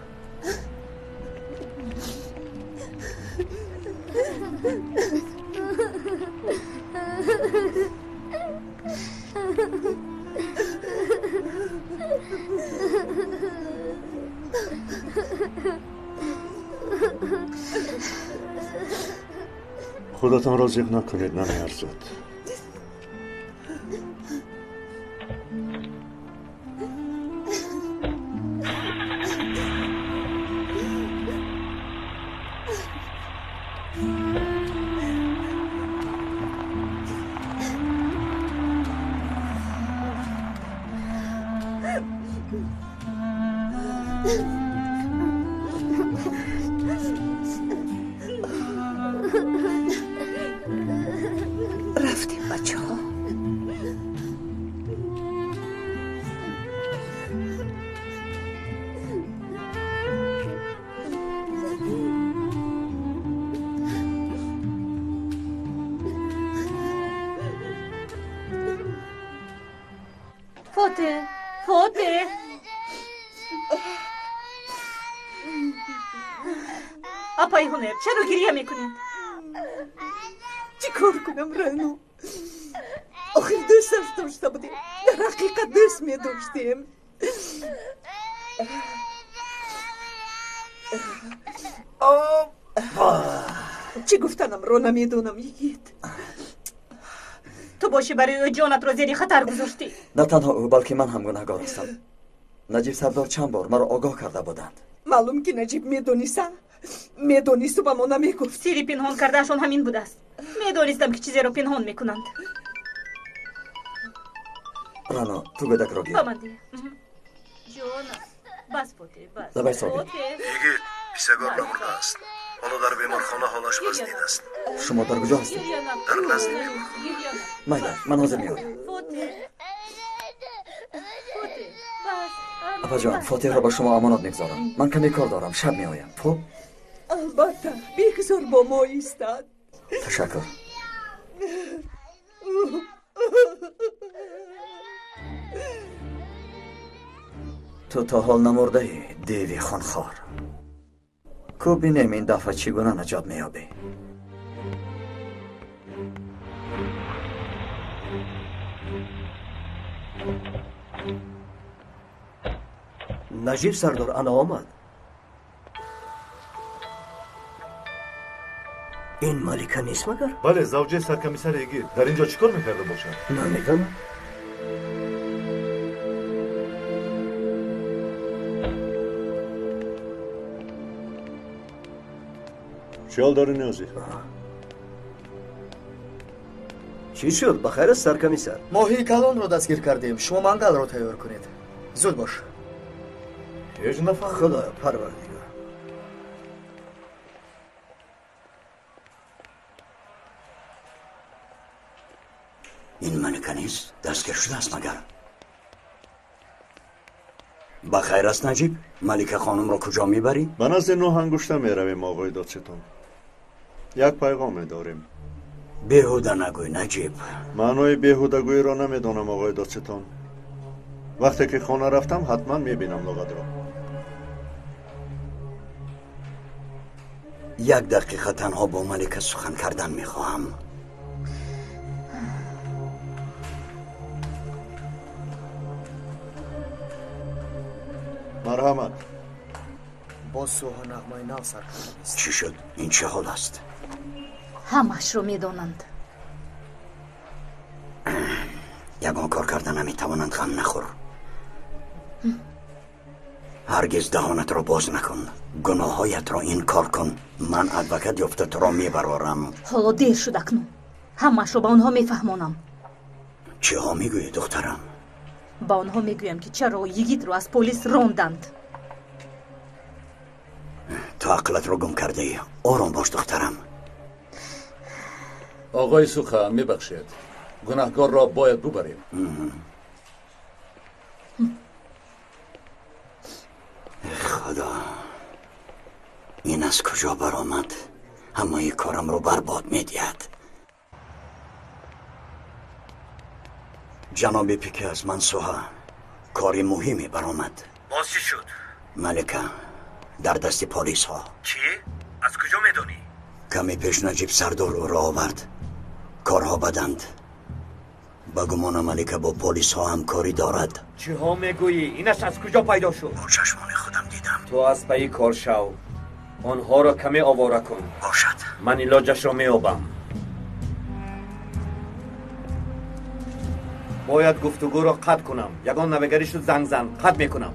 خودتان را زیق نکنید نمیارزد. رفتیم بچه ها. فوته اپای هنر چرا گریه میکنید؟ چی کار کنم رانو؟ آخر دوستش داشته بودیم، در حقیقت دوست می داشتیم. چی گفتنم رو نمیدونم یگید. تو باشی برای جانت رو زیر خطر گذاشتی. نه تنها او بلکه من هم گناهگار هستم. نجیب سردار چند بار مرا آگاه کرده بودند. معلوم که نجیب میدونیست و با ما نمیگفت. سیری پنهان کردهشون همین بود است. میدونستم که چیزی رو پنهان میکنند. رانا تو گدک رو گیر. با من دیگه جانا بس فوته بس. زبای ساقی یگید پیسگار نمرده است. آنو در بیمارخانه حالش وزنید است. شما در کجا هستید؟ در نزدیک مایده من حاضر میام. اپا جان فاتح را با شما امانت میگذارم. من کمی کار دارم شب میآیم. خب البته بگذار با ما ایستاد. تشکر. تو تا حال نمرده ای دیوی خونخوار. کو بینیم این دفعه چگونه نجات میابی. نجیب سردار انا آمد. این مالکه نیست مگر؟ بله زوجه سرکمیسر یگید. در اینجا چیکار میکرده باشد؟ نمیدانم. چی حال داری نیازی؟ چی شد؟ بخیر است سرکمیسر؟ ما هیکلان رو دستگیر کردیم. شما منقل رو تیار کنید. زود باش. هیچ نفهم. خدایا پروردگار. این ملکه نیست؟ دستگیر شده است مگر؟ بخیر است نجیب؟ ملکه خانم را کجا میبری؟ من از نو انگشته میرویم آقای دادستان. یک پیغام داریم. بیهوده نگوی نجیب. معنای بیهودگویی را نمیدانم آقای دادستان. وقتی که خانه رفتم حتما میبینم لغت را. یک دقیقه تنها با ملکه سخن کردن میخواهم. مرحمت. با سوها نغمای نو سرکار است. چی شد؟ این چه حال است؟ همش رو میدونند. یگان کار کردن نمیتوانند غم نخور. هرگز دهانت را باز نکن. گناهایت را این کار کن. من ادوکت یافته تو را میبرارم. حالا دیر شد اکنون. همش رو با آنها میفهمانم. چه ها میگویی دخترم؟ با آنها میگویم که چرا یگید رو از پلیس راندند. تو عقلت را گم کرده ای. آرام باش دخترم. آقای سوخا میبخشید. گناهکار را باید ببریم. خدا این از کجا برآمد؟ همه کارم رو برباد میدید. جناب پیکه از من سوها کاری مهمی برآمد. باز چی شد؟ ملکه در دست پلیس ها. چی؟ از کجا میدونی؟ کمی پیش نجیب سردار او را آورد. کارها بدند. با گمان ملکه با پلیس ها همکاری دارد. چی ها میگویی؟ اینش از کجا پیدا شد؟ با چشمان خودم دیدم. تو از پی کار شو. آنها را کمی آواره کن. باشد. من علاجش را میابم. باید گفتگو را قطع کنم. یگان نوگریش رو زنگ زن. قطع میکنم.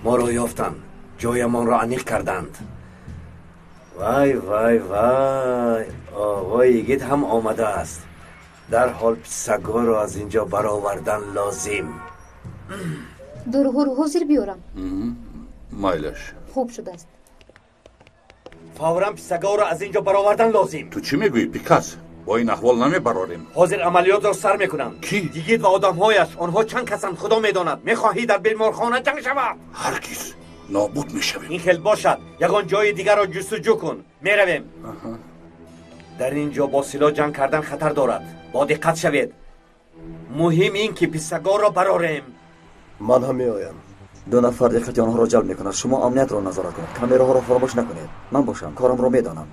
ما را یافتند. جایمان را انیق کردند. وای وای وای. آقای یگید هم آمده است. در حال سگا را از اینجا برآوردن لازم. دروغ رو حاضر بیارم. مایلش خوب شده است. فوراً سگا را از اینجا برآوردن لازم. تو چی میگویی پیکاس؟ با این احوال نمیبراریم. حاضر عملیات را سر میکنم. کی؟ یگید و آدمهایش. آنها چند کسند خدا میداند. میخواهی در بیمارخانه جنگ شود؟ هرگز. نابود میشویم. این خیل باشد. یگان جای دیگر را جستجو کن. میرویم. در اینجا با سلاح جنگ کردن خطر دارد. با دقت شوید. مهم این که پیسگاه را براریم. من هم میآیم. 2 نفر دقت آنها را جلب میکند. شما امنیت را نظارت کنید. کامراها را فراموش نکنید. من باشم. کارم را میدانم.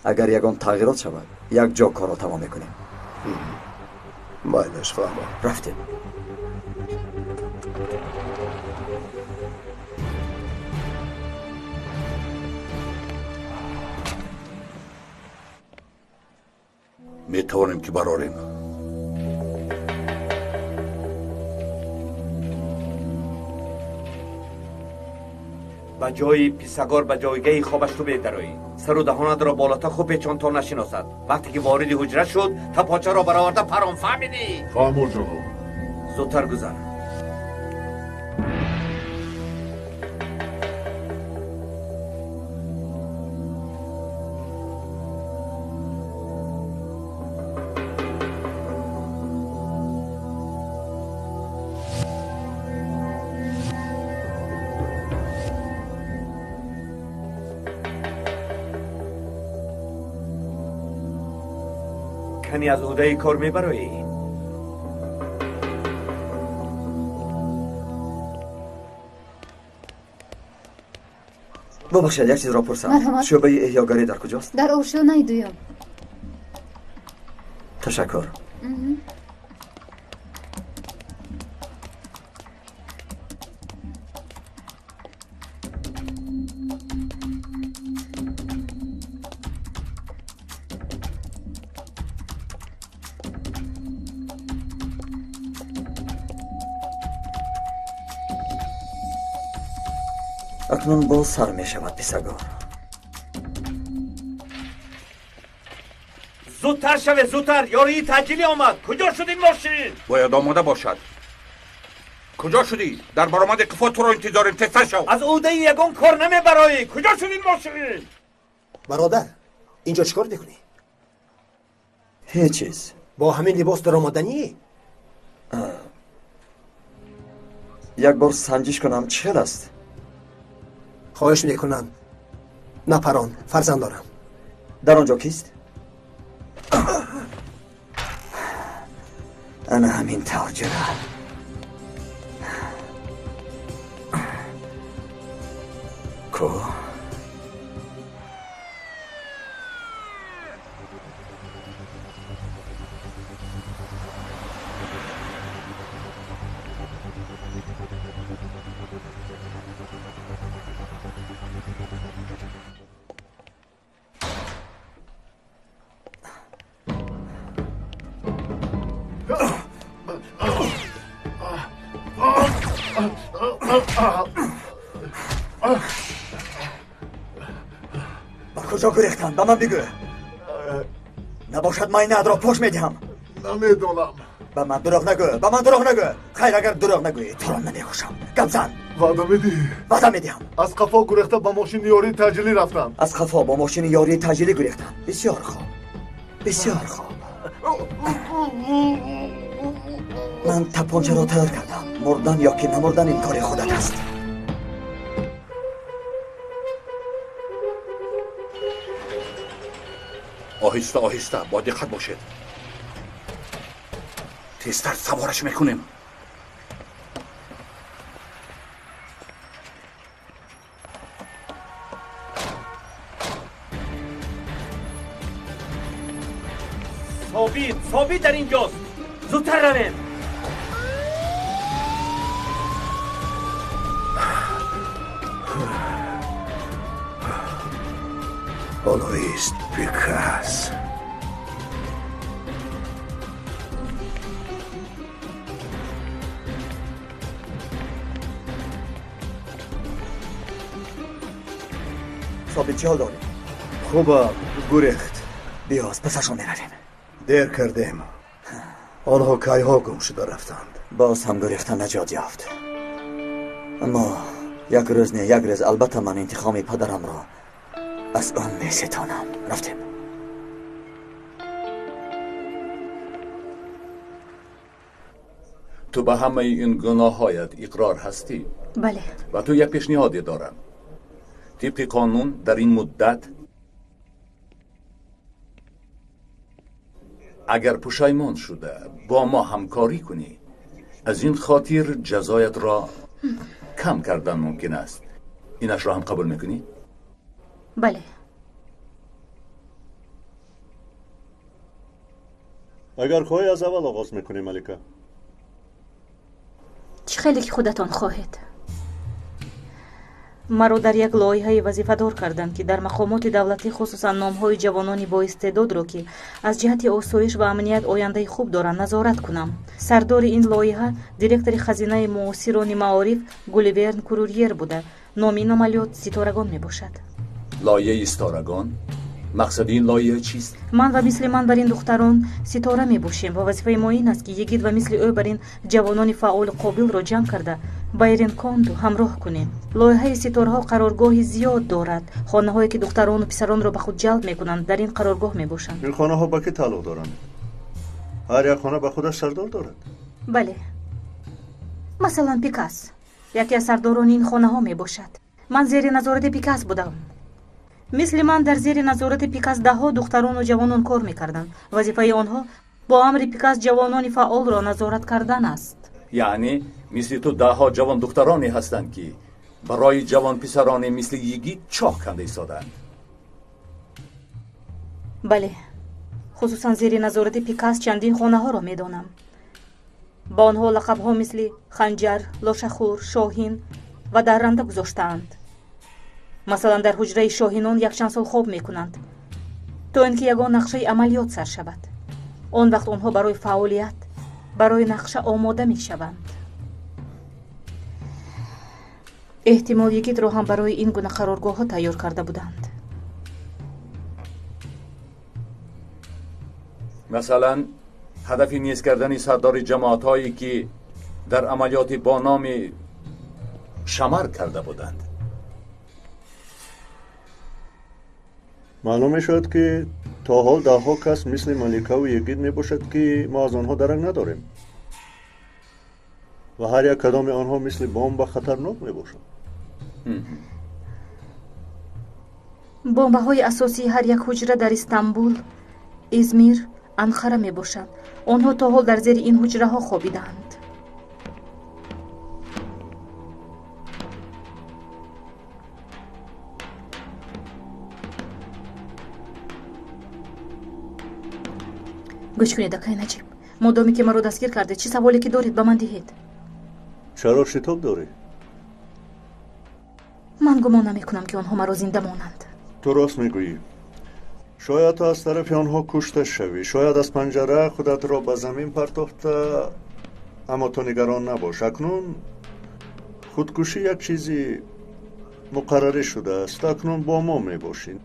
اگر یگان تغییرات شود یک جا کار را تمام میکنیم. مایلش فهمم. رفتیم. میتوانیم که براریم. با جای پیسگار به جایگاه خوابش تو بدرایی. سر و دهانت را بالاتر خوب پیچان تا نشناسد. وقتی که وارد حجره شد تپاچه را برآورده پرام. فهمیدی؟ فهمو جناب. زودتر گذر. کنی از عهده کار میبرایی؟ ببخشید یک چیز را پرسم. مرحمت. شعبه احیاگری در کجاست؟ در آشیانه دویم. تشکر. اکنون باز سر می شود پیسگار. زودتر شوه زودتر. یاری تجلی آمد. کجا شد این ماشین؟ باید آماده باشد. کجا شدی؟ در برآمد قفا تو را انتظاریم. تستر شو. از عهده یگان کار نمیبرایی. کجا شد این ماشین؟ برادر اینجا چیکار میکنی؟ هیچ چیز. با همین لباس در آمدنی؟ یک بار سنجش کنم چهل است. خواهش میکنم نپران. فرزند دارم. در آنجا کیست؟ انا همین تاجره. کو با کجا گریختن؟ به من بگو. نباشد من این عد را پشت میدهم. نمیدونم. به من دروغ نگو. به من دروغ نگو. خیر اگر دروغ نگویی تو را نمیکشم. گپ زن. وعده میدی؟ وعده میدهم. از قفا گریخته با ماشین یاری تجلی رفتن. از قفا با ماشین یاری تجلی گریختن. بسیار خوب. بسیار خوب. من تپانچه را تیار کردم. مردن یا که نمردن این کار خودت است. آهسته آهسته. با دقت باشید. تیزتر سوارش میکنیم. ثابت در اینجاست. زودتر رویم. Always because. ثابت چه حال داری؟ خوبه گریخت. بیا از پسشون میریم. دیر کردیم. آنها کایها گم شده رفتند. باز هم گریختن نجات یافت. اما یک روز نه یک روز البته من انتخام پدرم را از آن می ستانم. رفتیم. تو به همه این گناهایت اقرار هستی؟ بله. و تو یک پیشنهادی دارم. طبق قانون در این مدت اگر پشیمان شده با ما همکاری کنی، از این خاطر جزایت را کم کردن ممکن است. اینش را هم قبول میکنی؟ بله. اگر خواهی از اول آغاز میکنی ملکه. چه خیلی که خودتان خواهید. مرا در یک لایحه وظیفه‌دار کردند که در مقامات دولتی خصوصا نام‌های جوانان با استعداد را که از جهت آسایش و امنیت آینده خوب دارند نظارت کنم. سردار این لایحه دیرکتور خزینه معاصران معارف گولیورن کروریر بوده. نام این عملیات ستارگان میباشد. لایحه ستارگان؟ مقصد این لایحه چیست؟ من و مثل من بر این دختران ستاره میباشیم و وظیفه ما این است که یگید و مثل او بر این جوانان فعال قابل را جمع کرده بایرین کاندو همراه کنیم. لایحه ستارها قرارگاه زیاد دارد. خانه هایی که دختران و پسران را به خود جلب میکنند در این قرارگاه میباشند. این خانه ها با که تعلق دارند؟ هر یک خانه به خودش سردار دارد؟ بله. مثلا پیکاس یکی از سرداران این خانه ها میباشد. من زیر نظارت پیکاس بودم. مثل من در زیر نظارت پیکاس ده ها دختران و جوانان کار میکردند. وظیفه آنها با امر پیکاس جوانان فعال را نظارت کردن است. یعنی مثل تو ده ها جوان دخترانی هستند که برای جوان پسرانی مثل یگی چاق کنده ایستادند. بله. خصوصا زیر نظارت پیکاس چندین خانه ها را میدانم. با آنها لقب ها مثل خنجر، لاشخور، شاهین و درنده گذاشتند. مثلا در حجره شاهینان یک چند سال خواب میکنند تا اینکه یگان نقشه عملیات سر شود. آن وقت آنها برای فعالیت برای نقشه آماده میشوند. احتمال یکیت را هم برای این گونه قرارگاه ها تیار کرده بودند. مثلا هدف نیز کردن سردار جماعت هایی که در عملیات با نام شمر کرده بودند. معلوم شد که تا حال ده ها کس مثل ملکه و یگید می باشد که ما از آنها درک نداریم و هر یک کدام آنها مثل بمب خطرناک می باشد. بمب های اساسی هر یک حجره در استانبول، ازمیر، انقره می باشند. آنها تا حال در زیر این حجره ها خوابیدند. گوش کنید آقای نجیب، مادامی که مرا دستگیر کرده چه سوالی که دارید به من دهید. چرا شتاب داری؟ من گمان نمی کنم که آنها مرا زنده مانند. تو راست میگویی. شاید تو از طرف آنها کشته شوی، شاید از پنجره خودت را به زمین پرتافته، اما تو نگران نباش. اکنون خودکشی یک چیزی مقرره شده است. اکنون با ما میباشین.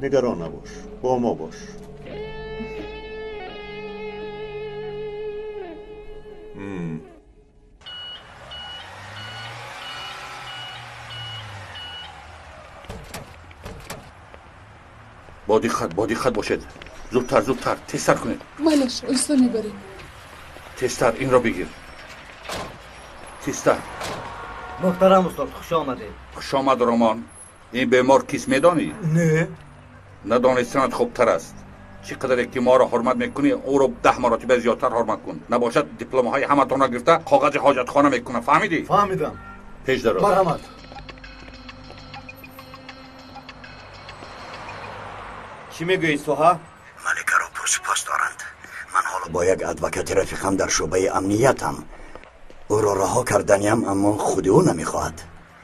نگران نباش، با ما باش. با دقت باشید. زودتر تستر کنید. مالش ایستا میبریم. تستر این را بگیر. تستر. محترم استاد خوش آمده. خوش آمد رامان. این بیمار کیس میدانی؟ نه. ندانستنت خوبتر است. چقدر که ما را حرمت میکنی او را 10 مرتبه زیادتر حرمت کن. نباشد دیپلم های همه تان را گرفته کاغذ حاجت خانه میکنه. فهمیدی؟ فهمیدم. پیش دراز. مرحمت. چی میگویی سوها؟ ملکه را پاس دارند. من حالا با یک ادوکت رفیقم در شعبه امنیتم. او را رها کردنیم، اما خود او نمیخواهد.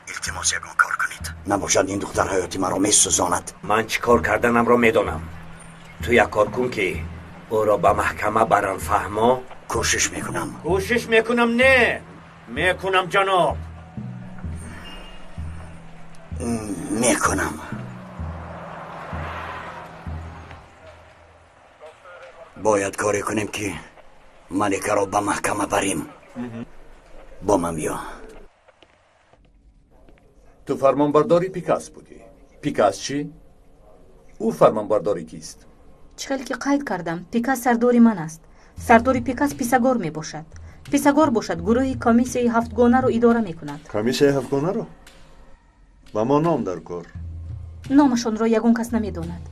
التماس یکان کار کنید. نباشد این دختر حیاتی مرا میسوزاند. من چی کار کردنم را میدونم. تو یک کار کن که او را به محکمه بران فهما. کوشش میکنم نه. میکنم جناب. میکنم. باید کاری کنیم که ملکه را به محکمه بریم. با من بیا. تو فرمانبرداری پیکاس بودی. پیکاس چی؟ او فرمانبرداری کیست؟ چخیلی که قید کردم پیکاس سرداری من است. سرداری پیکاس پیسگار می باشد. پیسگار باشد گروه کمیسیه هفتگانه رو اداره می کند. کمیسیه هفتگانه رو؟ با ما نام در کار. نامشان را یگون کس نمی داند.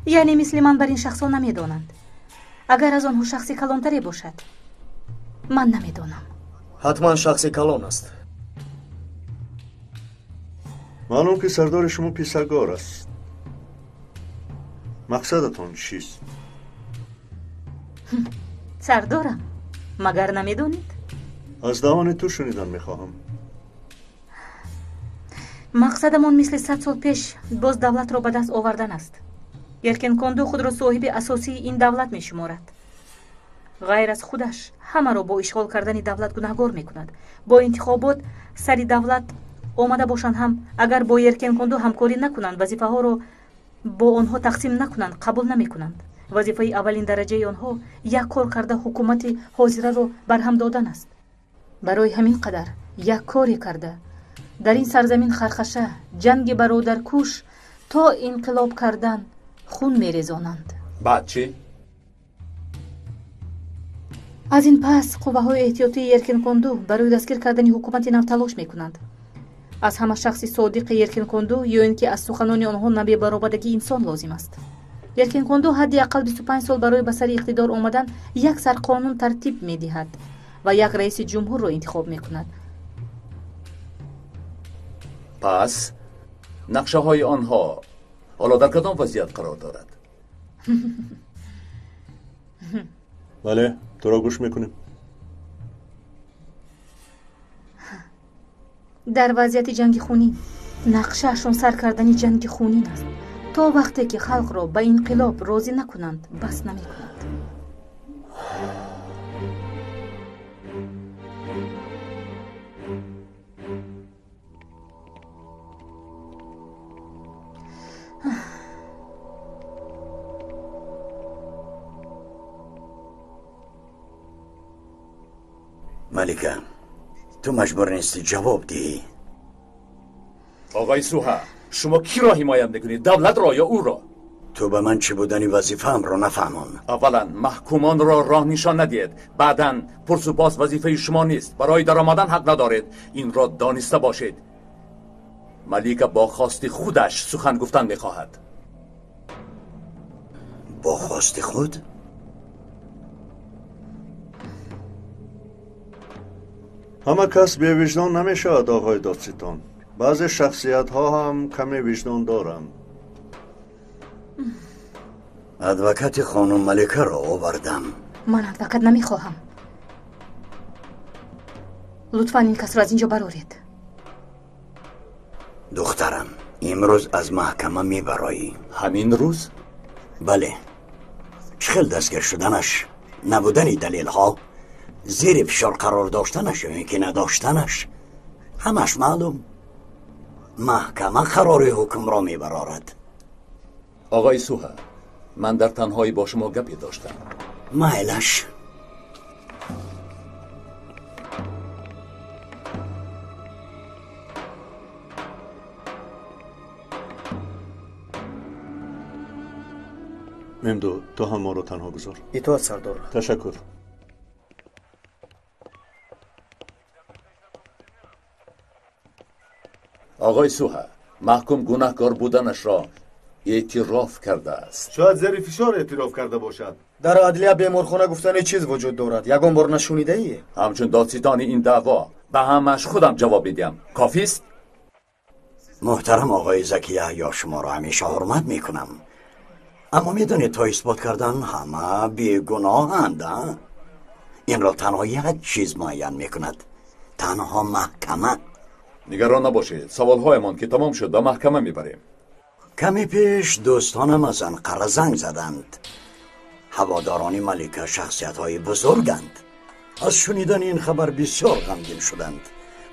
یعنی مثل من بر این شخص ها نمیدانند. اگر از آنها شخصی کلانتری باشد من نمیدانم. حتما شخصی کلان است. معلوم که سردار شما پیسگار است. مقصدتون چیست؟ سردارم مگر نمیدونید؟ از دهان تو شنیدن میخواهم. مقصدمون مثل 100 سال پیش باز دولت را به دست آوردن است. یرکن خود را صاحب اساسی این دولت میشمارد. غیر از خودش همه را با اشغال کردن دولت گناهکار میکند. با انتخابات سر دولت آمده باشند هم اگر با یرکن همکاری نکنند، وظیفه ها را با آنها تقسیم نکنند، قبول نمیکنند. وظیفه اولین درجه آنها یک کار کرده حکومت حاضره را برهم دادن است. برای همین قدر یک کاری کرده در این سرزمین خرخشه، جنگ برادرکوش تا انقلاب کردن خون میریزانند. بعد چی؟ از این پس قوه های احتیاطی یرکن برای دستگیر کردن حکومت نو تلاش میکنند. از همه شخصی صادق یرکن یا اینکه از سخنان آنها نبی برآوردگی انسان لازم است. یرکن حداقل 25 سال برای به سر اقتدار آمدن یک سر قانون ترتیب میدهد و یک رئیس جمهور را انتخاب میکند. پس نقشه های آنها حالا در کدام وضعیت قرار دارد؟ بله، تو را گوش میکنیم. در وضعیت جنگ خونی نقشهشون سر کردن جنگ خونین است. تا وقتی که خلق را به انقلاب راضی نکنند بس نمیکنند. ملکه، تو مجبور نیستی جواب دهی. آقای سوها، شما کی را حمایت میکنید؟ دولت را یا او را؟ تو به من چه بودنی وظیفه‌ام را نفهمون. اولا محکومان را راه نشان ندید. بعداً پرسپاس وظیفه شما نیست. برای در آمدن حق ندارید. این را دانسته باشید. ملکه با خواست خودش سخن گفتن میخواهد. با خواست خود؟ همه کس بی وجدان نمیشود آقای دادستان. بعضی شخصیت ها هم کمی وجدان دارند. ادوکت خانم ملکه را آوردم. من ادوکت نمیخواهم. لطفاً این کس را از اینجا برارید. دخترم، امروز از محکمه میبرایی. همین روز؟ بله. شخل دستگیر شدنش، نبودنی دلیل ها، زیر فشار قرار داشتنش یا اینکه نداشتنش، همش معلوم. محکمه قرار حکم را میبرارد. آقای سوها، من در تنهایی با شما گپی داشتم. مایلش. ممدو، تو هم ما رو تنها گذار. اطاعت سردار. تشکر. آقای سوها، محکوم گناهکار بودنش را اعتراف کرده است. شاید زیر فشار اعتراف کرده باشد. در عدلیه بیمارخانه گفتن چیز وجود دارد. یگان بار نشونیده ای؟ همچون دادستان این دعوا به همش خودم جواب بدیم. کافی است؟ محترم آقای زکیه، یا شما را همیشه حرمت میکنم، اما میدونید تا اثبات کردن همه بیگناهند. این را تنها یک چیز معین میکند، تنها محکمه. نگران نباشید، سوالهایمان که تمام شد به محکمه میبریم. کمی پیش دوستانم از انقره زنگ زدند. هواداران ملکه شخصیت های بزرگند. از شنیدن این خبر بسیار غمگین شدند.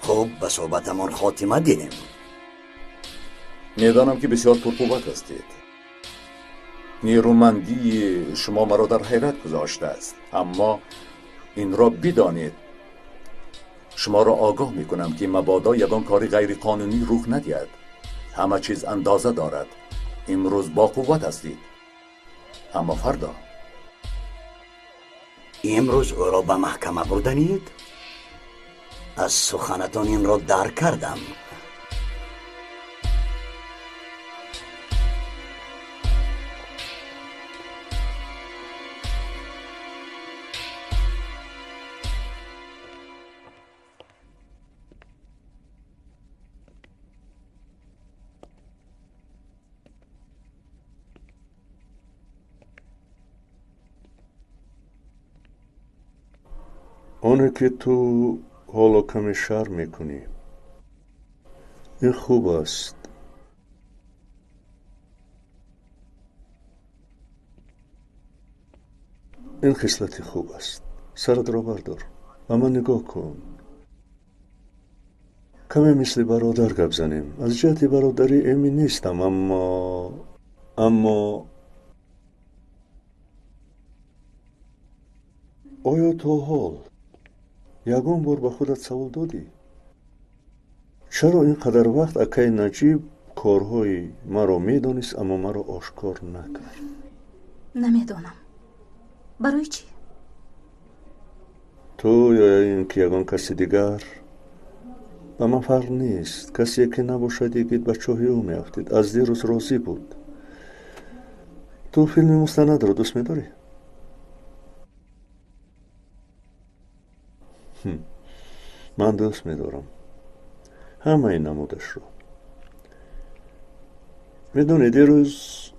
خب به صحبتمان خاتمه دینیم. میدانم که بسیار پرقوت هستید. نیرومندی شما مرا در حیرت گذاشته است، اما این را بدانید، شما را آگاه میکنم که مبادا یگان کاری غیر قانونی رخ ندهد. همه چیز اندازه دارد. امروز با قوت هستید، اما فردا. امروز او را به محکمه بردنید؟ از سخنتان این را درک کردم. آنه که تو حالا کمی شرم میکنی این خوب است. این خصلتی خوب است. سرت را بردار و من نگاه کن. کمی مثل برادر گپ زنیم. از جهت برادری امی نیستم، اما آیا تا حال یگان بار به خودت سوال دادی چرا اینقدر وقت اکای نجیب کارهای مرا میدانست اما مرا آشکار نکرد؟ نمیدانم. برای چی؟ تو یا اینکه یگان کسی دیگر؟ به من فرق نیست. کسی که نباشد یکید به چاهی او میافتید. از دیروز راضی بود. تو فیلم مستند را دوست میداری؟ من دوست میدارم همه این نمودش رو. میدونی دیروز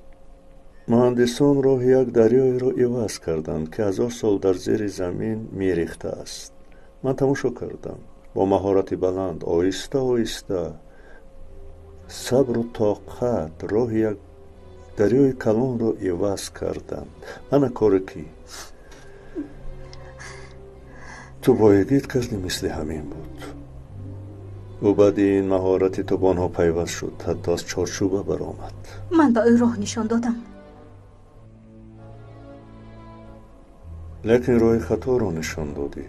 مهندسان راه یک دریای را عوض کردند که 1000 سال در زیر زمین میریخته است. من تماشا کردم. با مهارت بلند آهسته آهسته صبر و طاقت راه یک دریای کلان را عوض کردند. انا کاری کی تو بایگید کردی مثل همین بود و بعد این مهارت تو با آنها پیوست شد حتی از چارچوبه برآمد. من به او راه نشان دادم. لیکن راه خطا را نشان دادی.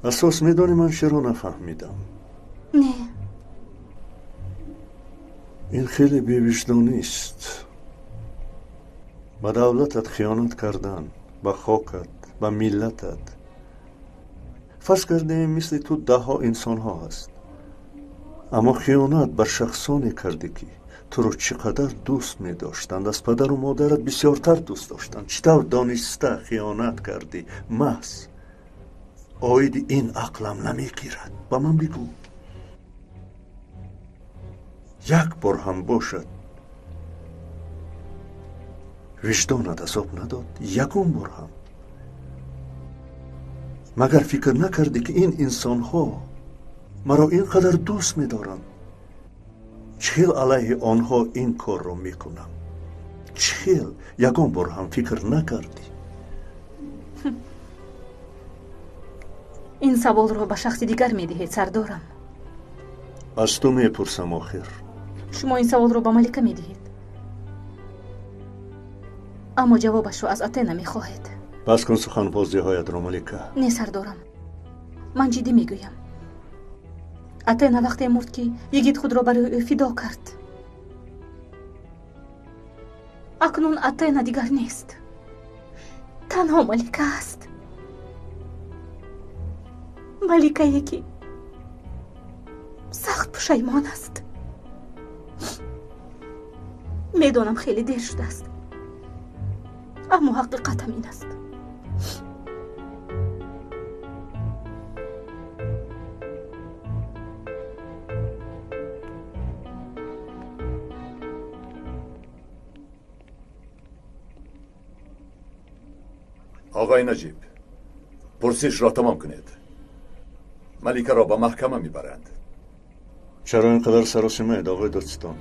اساس میدانی من چرا نفهمیدم؟ نه. این خیلی بی‌وجدانی است. به دولتت خیانت کردن، به خاکت، به ملتت. فرض کردیم مثل تو 10 انسان ها هست، اما خیانت بر شخصانی کردی که تو رو چقدر دوست می داشتند. از پدر و مادرت بسیارتر دوست داشتند. چطور دانسته خیانت کردی؟ محض آید این عقلم نمیگیرد. با من بگو یک بار هم باشد وجدانت عذاب نداد؟ یکم بار هم؟ مگر فکر نکردی که این انسان ها مرا اینقدر دوست می‌دارند؟ چهل علیه آنها این کار را میکنم. چهل یکم بار هم فکر نکردی؟ این سوال رو به شخص دیگر میدهید سردارم. از تو میپرسم آخر. شما این سوال رو به ملکه میدهید اما جوابش رو از اتنا میخواهید. بس کن سخنبازی هایت را ملکه. نه سردارم، من جدی میگویم. اتنا وقتی مرد که یگید خود را برای او فدا کرد. اکنون اتنا دیگر نیست، تنها ملکه است. ملکه یکی سخت پشیمان است. میدانم خیلی دیر شده است اما حقیقتم این است. آقای نجیب، پرسش را تمام کنید. ملکه را به محکمه میبرند. چرا اینقدر سراسیمه اید آقای دادستان؟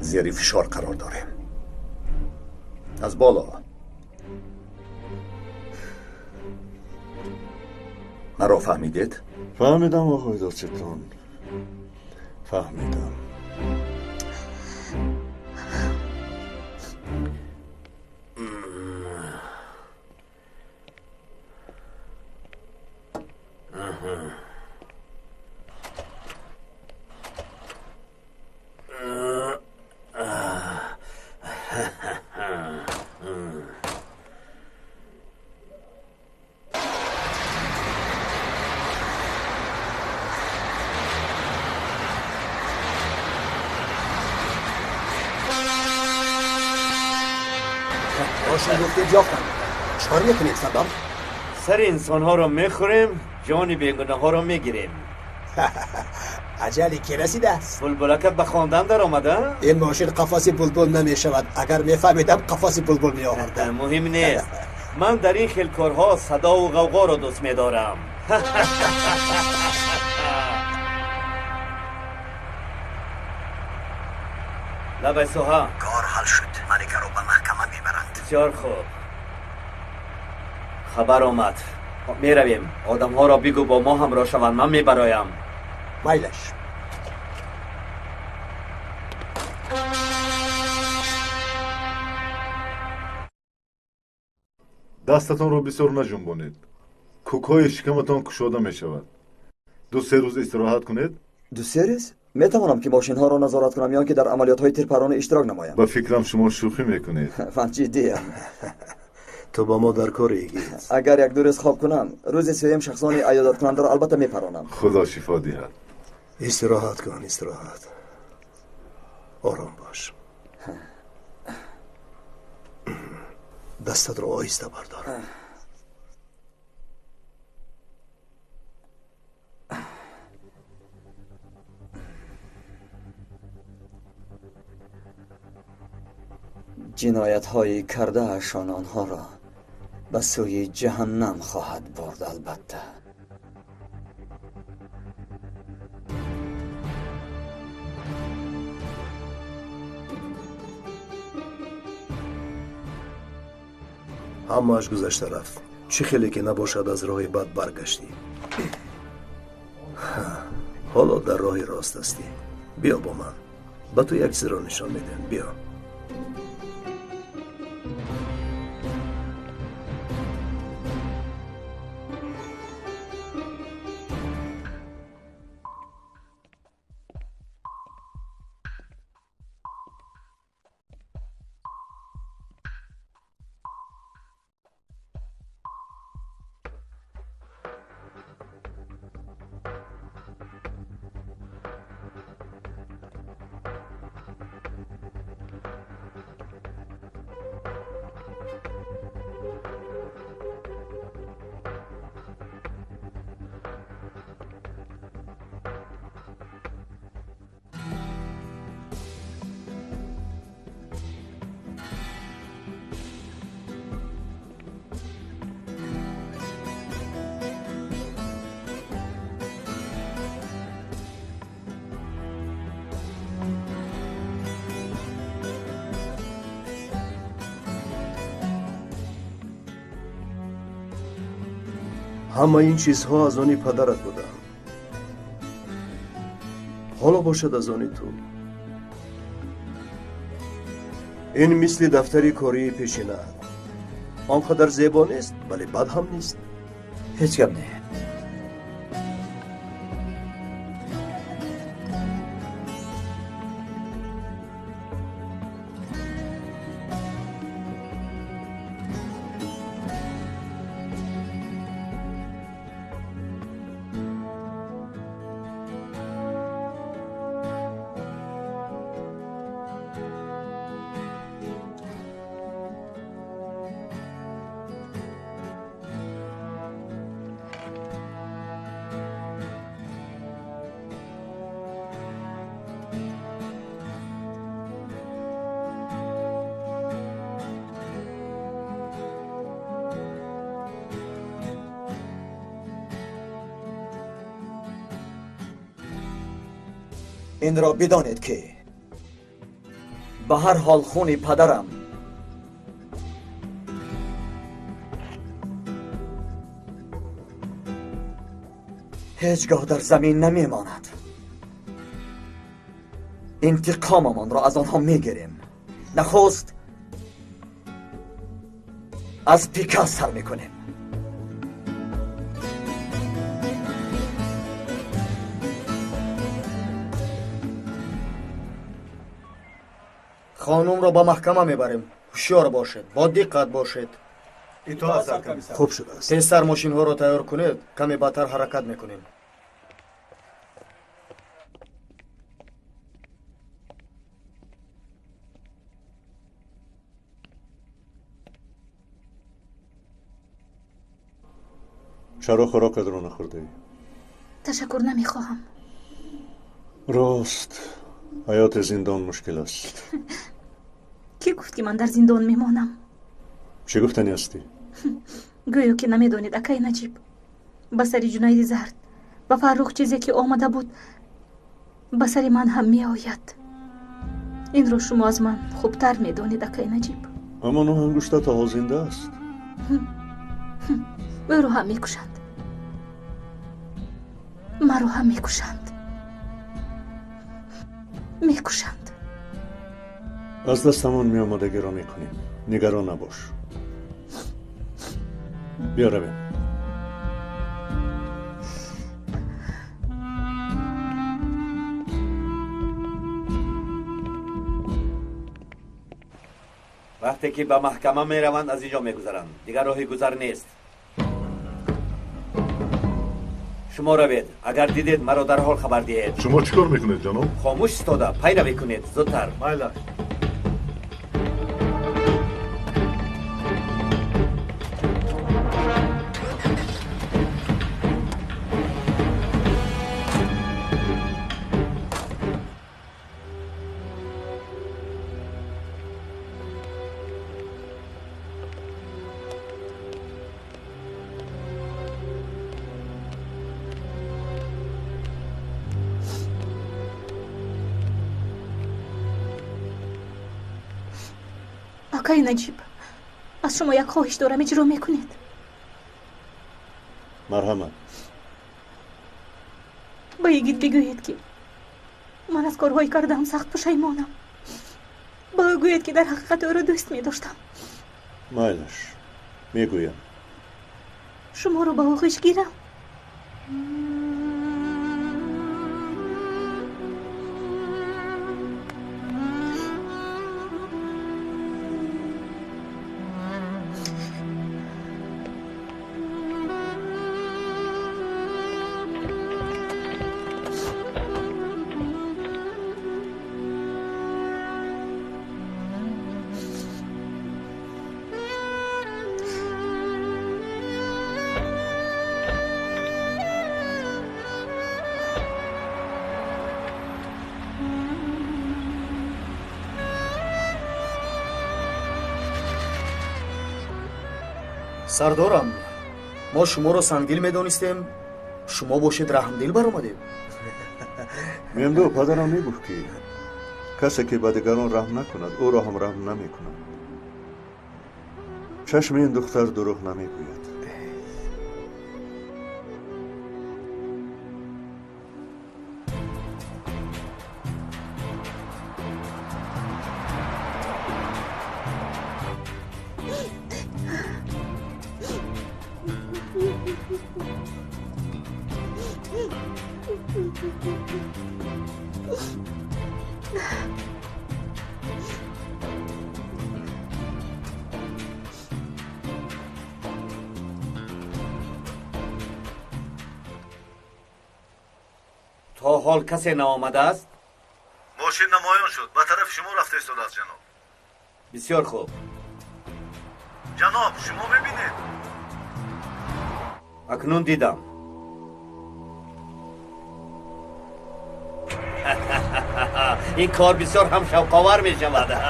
زیر فشار قرار داره. از بالا. مرا فهمیدید؟ فهمیدم آقای دادستان، فهمیدم. ماشین گفتید یافتم. چکار میکنید سردار؟ سر انسان ها رو میخوریم، جان بیگناه ها رو میگیریم. عجلی که رسیده است. بلبلکت به خواندن در آمده؟ این ماشین قفس بلبل نمی شود. اگر میفهمیدم قفس بلبل می آورده. مهم نیست. من در این خیل کارها صدا و غوغا رو دوست میدارم. لبای سوها کار حل شد. ملکه رو به محکمه میبرند. بسیار خوب. خبر آمد. میرویم. آدم ها را بگو با ما همراه شوند. من میبرایم. مایلش. دستتان رو بسیار نجنبانید. کوکای شکمتان کشاده می شود. 2-3 روز استراحت کنید. 2-3 روز؟ میتوانم که ماشین ها را نظارت کنم یا که در عملیات های تیرپرانه اشتراک نمایم؟ با فکرم شما شوخی میکنید. من جدیم. تو با ما در کاری گید. اگر 1-2 روز خواب کنم، روز سوم شخصان عیادت کننده را البته میپرانم. خدا شفا دهد. استراحت کن. استراحت. آرام باش. دستت رو آهسته بردار. جنایت هایی کرده اشان آنها را به سوی جهنم خواهد برد البته. همه‌اش گذشته رفت. چه خیلی که نباشد از راه بد برگشتی. حالا در راه راست هستی. بیا با من. به تو یک چیز را نشان میدم. بیا. همه این چیزها از آنی پدرت بودن. حالا باشد از آنی تو. این مثل دفتری کاری پیشینه. آنقدر زیبا نیست ولی بد هم نیست. هیچ گپ نه. این را بدانید که به هر حال خون پدرم هیچگاه در زمین نمی ماند. انتقاممان را از آنها میگیریم. نخست از پیکا سر میکنیم. خانم را به محکمه میبریم. هوشیار باشید. با دقت باشید. خوب شده است. تیزتر ماشین ها را تیار کنید. کمی بدتر حرکت میکنیم. چرا خوراکت رو نخورده ای؟ تشکر نمیخواهم. راست حیات زندان مشکل است. کی گفت که من در زندان میمانم؟ چی گفتنی هستی؟ گویا که نمیدونید اکای نجیب با سری جنید زرد و فرخ چیزی که آمده بود با سری من هم می آید. این رو شما از من خوبتر میدونید اکای نجیب. اما نوح انگشته تا زنده است. او رو هم میکشند، مرا هم میکشند. از دستمون می آمادگی را میکنیم، نگران نباش. بیا رویم. وقتی که به محکمه می روند از اینجا می گذرند، دیگر راهی گذر نیست. شما روید، اگر دیدید مرا در حال خبر دهید. شما چیکار میکنید جناب؟ خاموش استاده، پیروی کنید زودتر. بله. آقای نجیب، از شما یک خواهش دارم، اجرا میکنید؟ مرحمت. بایگید بگویید که من از کارهایی کردم سخت پشیمانم. بگویید که در حقیقت او را دوست میداشتم. مایلش میگویم. شما رو به آغوش گیرم. سردارم، ما شما را سنگدل میدانستیم، شما باشید رحمدل برآمدید. میندو پدرم میگفت که کسی که به دیگران رحم نکند او را هم رحم نمیکند. چشم این دختر دروغ نمیگوید. تا حال کسی نآمده است؟ ماشین نمایان شد، به طرف شما رفته ایستاده است جناب. بسیار خوب. جناب شما ببینید. اکنون دیدم. این کار بسیار هم شوق‌آور می شود.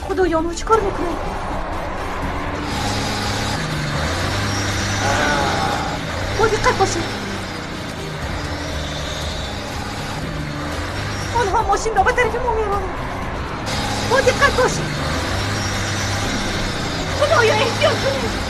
خدایا چی کار میکنه؟ با دقت باشید. دفعه ماشین را به طرف ما میرونه. با دقت باشید. خدایا احتیاط کنید.